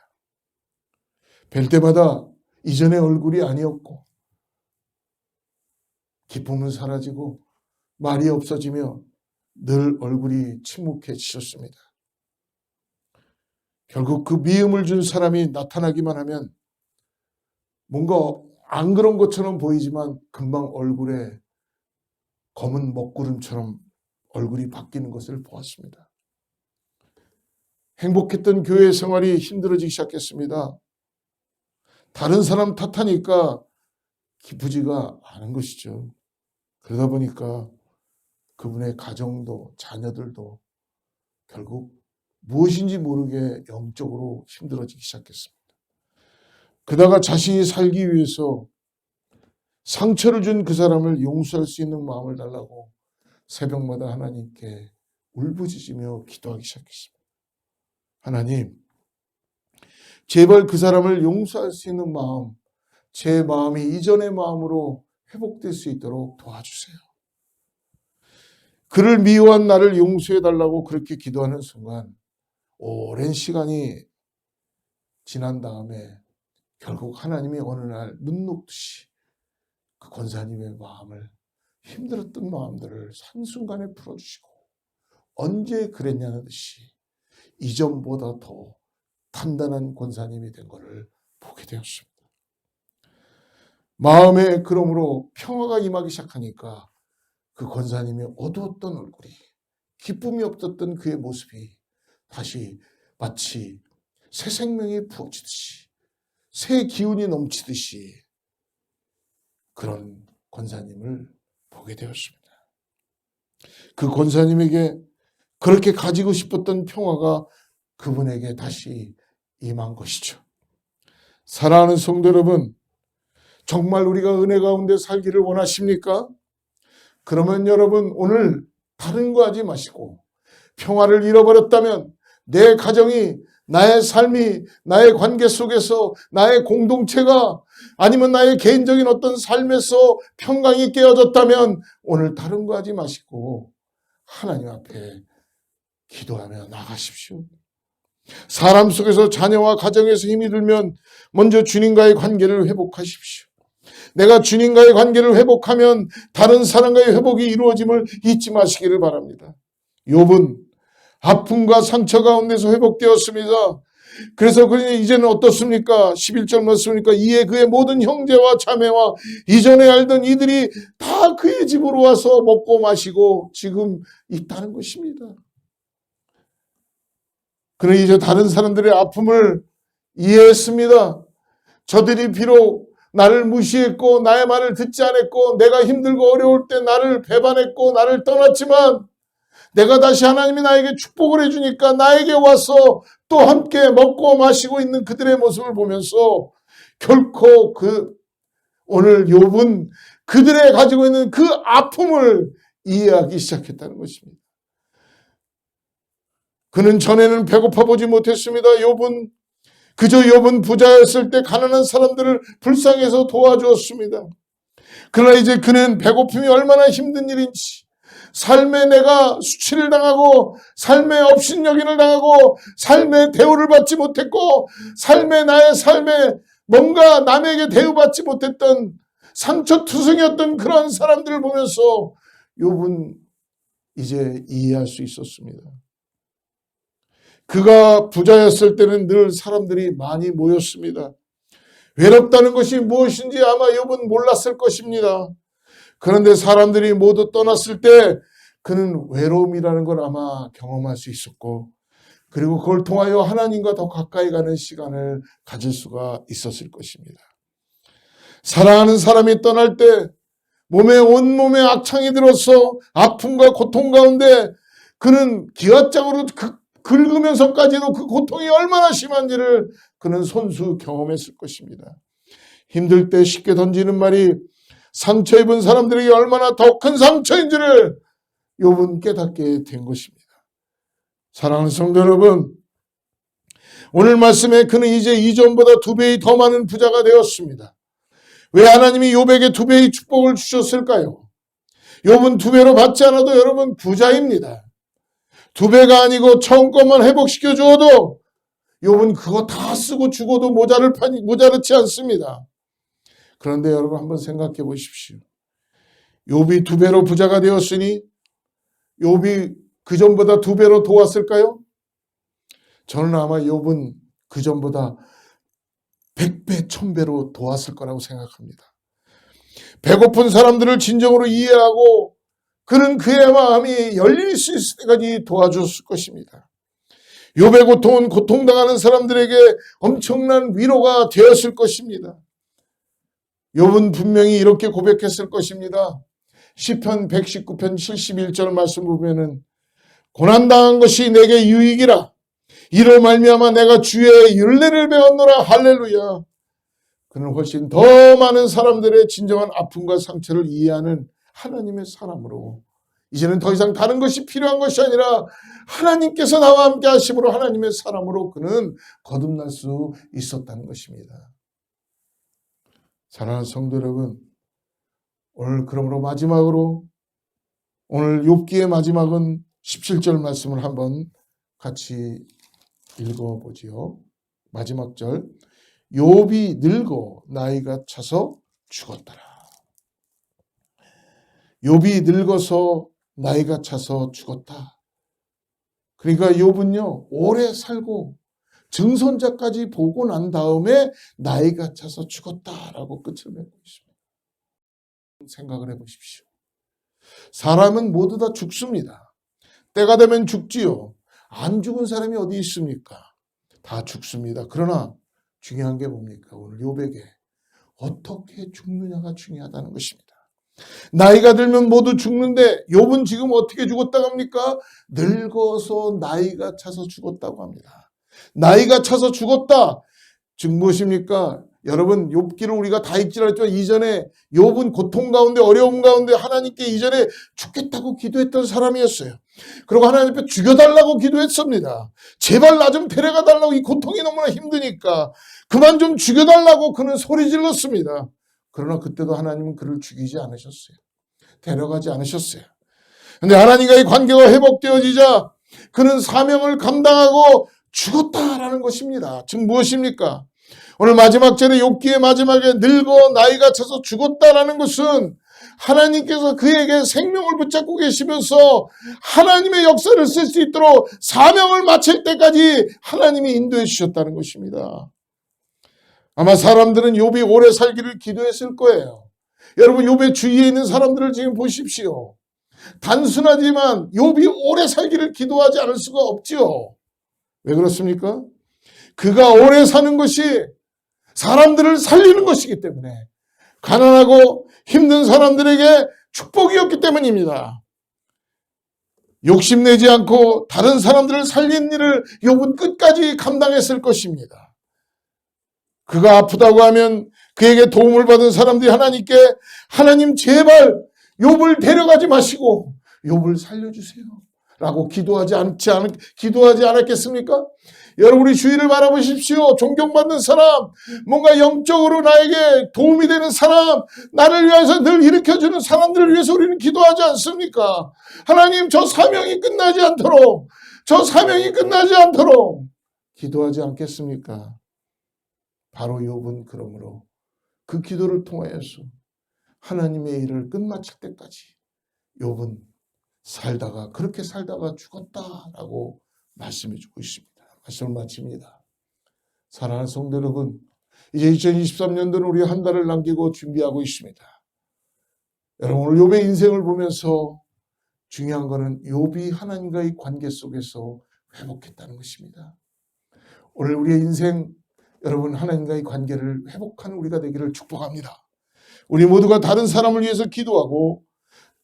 뵐 때마다 이전의 얼굴이 아니었고 기쁨은 사라지고 말이 없어지며 늘 얼굴이 침묵해지셨습니다. 결국 그 미움을 준 사람이 나타나기만 하면 뭔가 안 그런 것처럼 보이지만 금방 얼굴에 검은 먹구름처럼 얼굴이 바뀌는 것을 보았습니다. 행복했던 교회 생활이 힘들어지기 시작했습니다. 다른 사람 탓하니까 기쁘지가 않은 것이죠. 그러다 보니까 그분의 가정도 자녀들도 결국 무엇인지 모르게 영적으로 힘들어지기 시작했습니다. 그러다가 자신이 살기 위해서 상처를 준 그 사람을 용서할 수 있는 마음을 달라고 새벽마다 하나님께 울부짖으며 기도하기 시작했습니다. 하나님, 제발 그 사람을 용서할 수 있는 마음, 제 마음이 이전의 마음으로 회복될 수 있도록 도와주세요. 그를 미워한 나를 용서해달라고 그렇게 기도하는 순간 오랜 시간이 지난 다음에 결국 하나님이 어느 날 눈 녹듯이 그 권사님의 마음을, 힘들었던 마음들을 한순간에 풀어주시고 언제 그랬냐는 듯이 이전보다 더 단단한 권사님이 된 것을 보게 되었습니다. 마음에 그러므로 평화가 임하기 시작하니까 그 권사님의 어두웠던 얼굴이, 기쁨이 없었던 그의 모습이 다시 마치 새 생명이 부어지듯이, 새 기운이 넘치듯이 그런 권사님을 보게 되었습니다. 그 권사님에게 그렇게 가지고 싶었던 평화가 그분에게 다시 임한 것이죠. 사랑하는 성도 여러분, 정말 우리가 은혜 가운데 살기를 원하십니까? 그러면 여러분 오늘 다른 거 하지 마시고 평화를 잃어버렸다면 내 가정이, 나의 삶이, 나의 관계 속에서 나의 공동체가 아니면 나의 개인적인 어떤 삶에서 평강이 깨어졌다면 오늘 다른 거 하지 마시고 하나님 앞에 기도하며 나가십시오. 사람 속에서 자녀와 가정에서 힘이 들면 먼저 주님과의 관계를 회복하십시오. 내가 주님과의 관계를 회복하면 다른 사람과의 회복이 이루어짐을 잊지 마시기를 바랍니다. 욥은 아픔과 상처 가운데서 회복되었습니다. 그래서 그러니 이제는 어떻습니까? 11절 말씀이니까 이에 그의 모든 형제와 자매와 이전에 알던 이들이 다 그의 집으로 와서 먹고 마시고 지금 있다는 것입니다. 그러니 이제 다른 사람들의 아픔을 이해했습니다. 저들이 비록 나를 무시했고 나의 말을 듣지 않았고 내가 힘들고 어려울 때 나를 배반했고 나를 떠났지만 내가 다시 하나님이 나에게 축복을 해주니까 나에게 와서 또 함께 먹고 마시고 있는 그들의 모습을 보면서 결코 오늘 욥은 그들의 가지고 있는 그 아픔을 이해하기 시작했다는 것입니다. 그는 전에는 배고파 보지 못했습니다. 욥은 부자였을 때 가난한 사람들을 불쌍해서 도와주었습니다. 그러나 이제 그는 배고픔이 얼마나 힘든 일인지, 삶에 내가 수치를 당하고 삶에 업신여김을 당하고 삶에 대우를 받지 못했고 나의 삶에 뭔가 남에게 대우받지 못했던 상처투성이었던 그런 사람들을 보면서 욥은 이제 이해할 수 있었습니다. 그가 부자였을 때는 늘 사람들이 많이 모였습니다. 외롭다는 것이 무엇인지 아마 욥은 몰랐을 것입니다. 그런데 사람들이 모두 떠났을 때 그는 외로움이라는 걸 아마 경험할 수 있었고 그리고 그걸 통하여 하나님과 더 가까이 가는 시간을 가질 수가 있었을 것입니다. 사랑하는 사람이 떠날 때 온몸에 악창이 들어서 아픔과 고통 가운데 그는 기왓장으로 긁으면서까지도 그 고통이 얼마나 심한지를 그는 손수 경험했을 것입니다. 힘들 때 쉽게 던지는 말이 상처 입은 사람들에게 얼마나 더 큰 상처인지를 욥은 깨닫게 된 것입니다. 사랑하는 성도 여러분, 오늘 말씀에 그는 이제 이전보다 2배의 더 많은 부자가 되었습니다. 왜 하나님이 욥에게 2배의 축복을 주셨을까요? 욥은 2배로 받지 않아도 여러분 부자입니다. 2배가 아니고 처음 것만 회복시켜 주어도 욥은 그거 다 쓰고 죽어도 모자르지 않습니다. 그런데 여러분 한번 생각해 보십시오. 욥이 2배로 부자가 되었으니 욥이 그전보다 2배로 도왔을까요? 저는 아마 욥은 그전보다 100배, 1000배로 도왔을 거라고 생각합니다. 배고픈 사람들을 진정으로 이해하고 그는 그의 마음이 열릴 수 있을 때까지 도와줬을 것입니다. 욥의 고통은 고통당하는 사람들에게 엄청난 위로가 되었을 것입니다. 욥은 분명히 이렇게 고백했을 것입니다. 시편 119편 71절 말씀 보면은 고난당한 것이 내게 유익이라 이로 말미암아 내가 주의 율례를 배웠노라. 할렐루야. 그는 훨씬 더 많은 사람들의 진정한 아픔과 상처를 이해하는 하나님의 사람으로 이제는 더 이상 다른 것이 필요한 것이 아니라 하나님께서 나와 함께 하심으로 하나님의 사람으로 그는 거듭날 수 있었다는 것입니다. 사랑하는 성도 여러분, 오늘 그러므로 마지막으로 오늘 욥기의 마지막은 17절 말씀을 한번 같이 읽어보지요. 마지막 절, 욥이 늙어 나이가 차서 죽었더라. 욥이 늙어서 나이가 차서 죽었다. 그러니까 욥은요 오래 살고 증손자까지 보고 난 다음에 나이가 차서 죽었다라고 끝을 맺고 있습니다. 생각을 해보십시오. 사람은 모두 다 죽습니다. 때가 되면 죽지요. 안 죽은 사람이 어디 있습니까? 다 죽습니다. 그러나 중요한 게 뭡니까? 오늘 욥에게 어떻게 죽느냐가 중요하다는 것입니다. 나이가 들면 모두 죽는데 욥은 지금 어떻게 죽었다고 합니까? 늙어서 나이가 차서 죽었다고 합니다. 나이가 차서 죽었다. 즉 무엇입니까? 여러분 욥기를 우리가 다 읽지 않았지만 이전에 욥은 고통 가운데 어려움 가운데 하나님께 이전에 죽겠다고 기도했던 사람이었어요. 그리고 하나님 앞에 죽여달라고 기도했습니다. 제발 나 좀 데려가 달라고, 이 고통이 너무나 힘드니까 그만 좀 죽여달라고 그는 소리 질렀습니다. 그러나 그때도 하나님은 그를 죽이지 않으셨어요. 데려가지 않으셨어요. 그런데 하나님과의 관계가 회복되어지자 그는 사명을 감당하고 죽었다라는 것입니다. 즉 무엇입니까? 오늘 마지막 절에 욥기의 마지막에 늙어 나이가 차서 죽었다라는 것은 하나님께서 그에게 생명을 붙잡고 계시면서 하나님의 역사를 쓸 수 있도록 사명을 마칠 때까지 하나님이 인도해 주셨다는 것입니다. 아마 사람들은 욥이 오래 살기를 기도했을 거예요. 여러분 욥의 주위에 있는 사람들을 지금 보십시오. 단순하지만 욥이 오래 살기를 기도하지 않을 수가 없지요. 왜 그렇습니까? 그가 오래 사는 것이 사람들을 살리는 것이기 때문에, 가난하고 힘든 사람들에게 축복이었기 때문입니다. 욕심내지 않고 다른 사람들을 살린 일을 욥은 끝까지 감당했을 것입니다. 그가 아프다고 하면 그에게 도움을 받은 사람들이 하나님께 하나님 제발 욥을 데려가지 마시고 욥을 살려주세요 라고 기도하지 않았겠습니까? 여러분 우리 주위를 바라보십시오. 존경받는 사람, 뭔가 영적으로 나에게 도움이 되는 사람, 나를 위해서 늘 일으켜주는 사람들을 위해서 우리는 기도하지 않습니까? 하나님 저 사명이 끝나지 않도록 기도하지 않겠습니까? 바로 욥은 그러므로 그 기도를 통하여서 하나님의 일을 끝마칠 때까지 욥은 그렇게 살다가 죽었다라고 말씀해주고 있습니다. 말씀을 마칩니다. 사랑하는 성도 여러분, 이제 2023년도는 우리 한 달을 남기고 준비하고 있습니다. 여러분 오늘 욥의 인생을 보면서 중요한 것은 욥이 하나님과의 관계 속에서 회복했다는 것입니다. 오늘 우리의 인생, 여러분 하나님과의 관계를 회복하는 우리가 되기를 축복합니다. 우리 모두가 다른 사람을 위해서 기도하고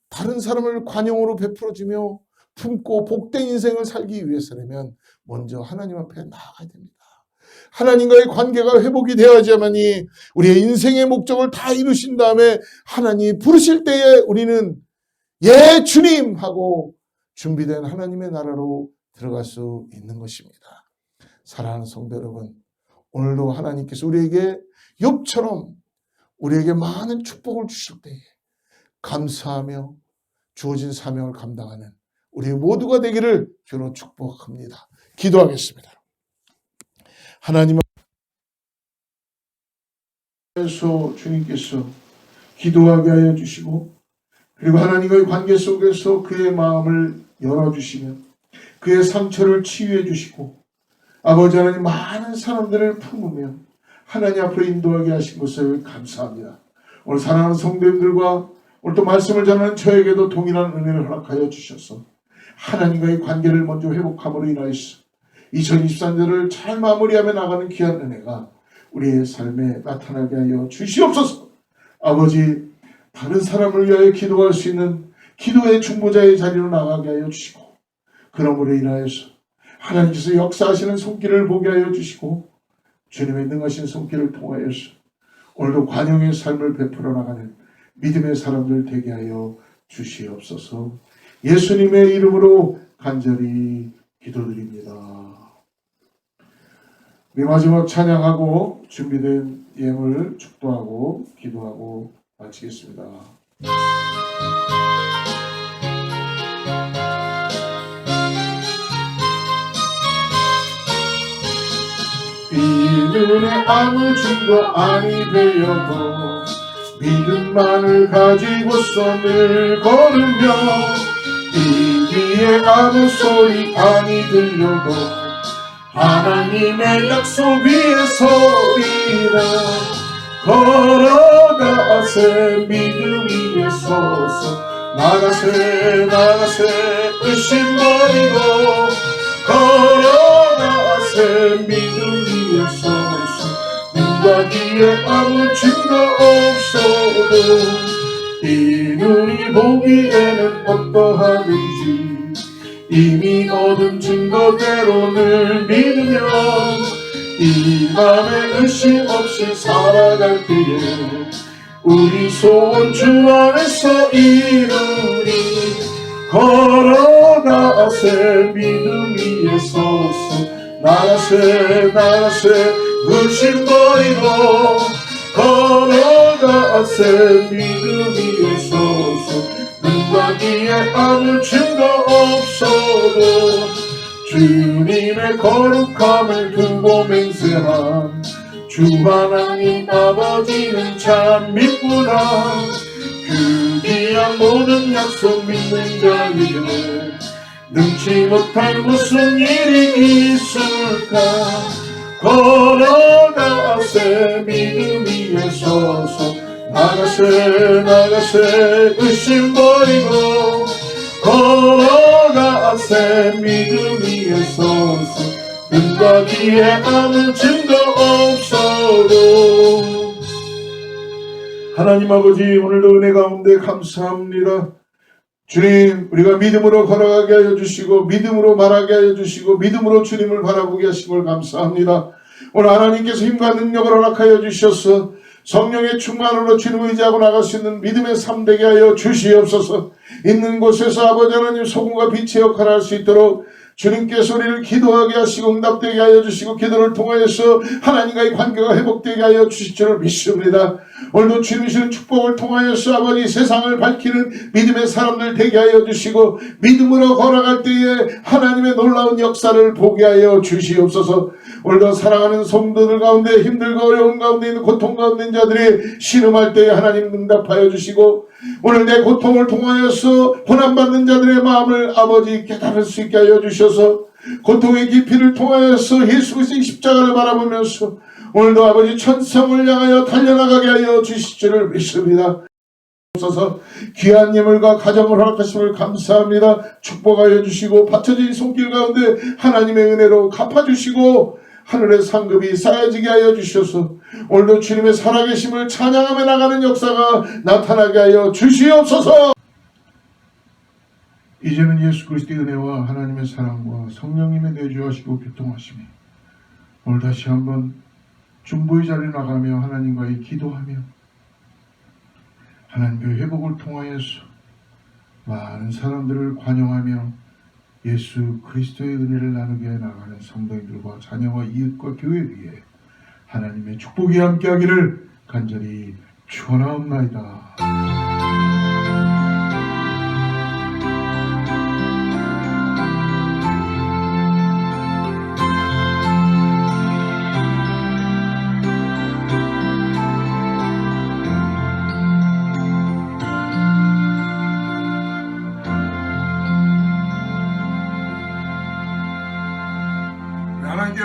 다른 사람을 관용으로 베풀어주며 품고 복된 인생을 살기 위해서라면 먼저 하나님 앞에 나아가야 됩니다. 하나님과의 관계가 회복이 되어야지만이 우리의 인생의 목적을 다 이루신 다음에 하나님이 부르실 때에 우리는 예 주님 하고 준비된 하나님의 나라로 들어갈 수 있는 것입니다. 사랑하는 성도 여러분, 오늘도 하나님께서 우리에게 욥처럼 우리에게 많은 축복을 주실 때에 감사하며 주어진 사명을 감당하는 우리 모두가 되기를 주로 축복합니다. 기도하겠습니다. 하나님은 주님께서 기도하게 하여 주시고, 그리고 하나님과의 관계 속에서 그의 마음을 열어주시며 그의 상처를 치유해 주시고, 아버지 하나님 많은 사람들을 품으며 하나님 앞으로 인도하게 하신 것을 감사합니다. 오늘 사랑하는 성도님들과 오늘 또 말씀을 전하는 저에게도 동일한 은혜를 허락하여 주셔서 하나님과의 관계를 먼저 회복함으로 인하여서 2023년을 잘 마무리하며 나가는 귀한 은혜가 우리의 삶에 나타나게 하여 주시옵소서. 아버지, 다른 사람을 위하여 기도할 수 있는 기도의 중보자의 자리로 나가게 하여 주시고, 그러므로 인하여서 하나님께서 역사하시는 손길을 보게 하여 주시고, 주님의 능하신 손길을 통하여서 오늘도 관용의 삶을 베풀어 나가는 믿음의 사람들 되게 하여 주시옵소서. 예수님의 이름으로 간절히 기도드립니다. 우리 마지막 찬양하고 준비된 예물 축도하고 기도하고 마치겠습니다. 이 눈에 아무 증거 아니 되어도 믿음만을 가지고서 늘 걸으며, 이 귀에 아무 소리 아니 들려도 하나님의 약속 위에 서리라. 걸어가세 믿음 위에 서서, 나가세 나가세 의심 버리고, 걸어가세 믿음 위에 서서, 눈과 귀에 아무 증거 없어도 이 눈이 보기에는 어떠하든지 이미 얻은 증거대로 늘 믿으면 이 맘에 의심 없이 살아갈 때에 우리 소원 주 안에서 이루리. 걸어가세 믿음 위에 서서, 나가세 나가세 의심 버리고, 걸어가세 믿음 위에 서서, 눈과 귀에 아무 증거 없어도 주님의 거룩함을 두고 맹세한 주 하나님 아버지는 참 믿구나. 그 귀한 모든 약속 믿는 자에게 능치 못할 무슨 일이 있을까. 걸어가세 믿음 위에 서서, 나가세 나가세 의심 버리고, 걸어가세 믿음 위에 서서, 눈과 귀에 아무 증거 없어도. 하나님 아버지, 오늘도 은혜 가운데 감사합니다. 주님, 우리가 믿음으로 걸어가게 하여 주시고 믿음으로 말하게 하여 주시고 믿음으로 주님을 바라보게 하신 걸 감사합니다. 오늘 하나님께서 힘과 능력을 허락하여 주셔서 성령의 충만으로 주님을 의지하고 나갈 수 있는 믿음의 삶 되게 하여 주시옵소서. 있는 곳에서 아버지 하나님 소금과 빛의 역할을 할 수 있도록 주님께서 우리를 기도하게 하시고 응답되게 하여 주시고, 기도를 통하여서 하나님과의 관계가 회복되게 하여 주실 줄을 믿습니다. 오늘도 주님이 주는 축복을 통하여서 아버지 세상을 밝히는 믿음의 사람들 되게 하여 주시고, 믿음으로 걸어갈 때에 하나님의 놀라운 역사를 보게 하여 주시옵소서. 오늘도 사랑하는 성도들 가운데 힘들고 어려운 가운데 있는 고통 가운데 있는 자들이 신음할 때에 하나님 응답하여 주시고, 오늘 내 고통을 통하여서 고난받는 자들의 마음을 아버지 깨달을 수 있게 하여 주셔서, 고통의 깊이를 통하여서 예수 그리스도의 십자가를 바라보면서 오늘도 아버지 천성을 향하여 달려나가게 하여 주실 줄을 믿습니다. 없어서 귀한 예물과 가정을 허락하심을 감사합니다. 축복하여 주시고 받쳐진 손길 가운데 하나님의 은혜로 갚아주시고 하늘의 상급이 쌓여지게 하여 주셔서 오늘도 주님의 살아계심을 찬양하며 나가는 역사가 나타나게 하여 주시옵소서. 이제는 예수 그리스도의 은혜와 하나님의 사랑과 성령님의 내주하시고 교통하심이 오늘 다시 한번 중보의 자리에 나가며 하나님과의 기도하며 하나님의 회복을 통하여서 많은 사람들을 관용하며 예수 그리스도의 은혜를 나누게 나가는 성도님들과 자녀와 이웃과 교회 위에 하나님의 축복이 함께하기를 간절히 축원하옵나이다.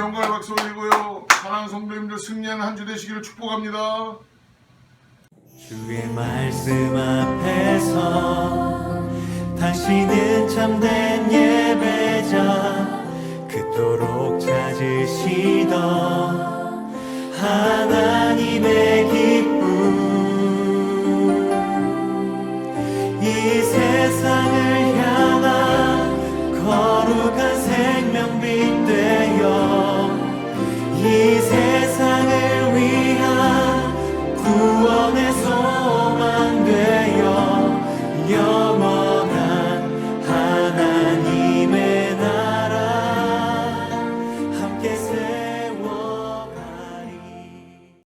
영광을 박수 올리고요. 사랑하는 성도님들 승리하는 한 주 되시기를 축복합니다. 주의 말씀 앞에서 당신은 참된 예배자 그토록 찾으시던 하나님의 기쁨 이 세상을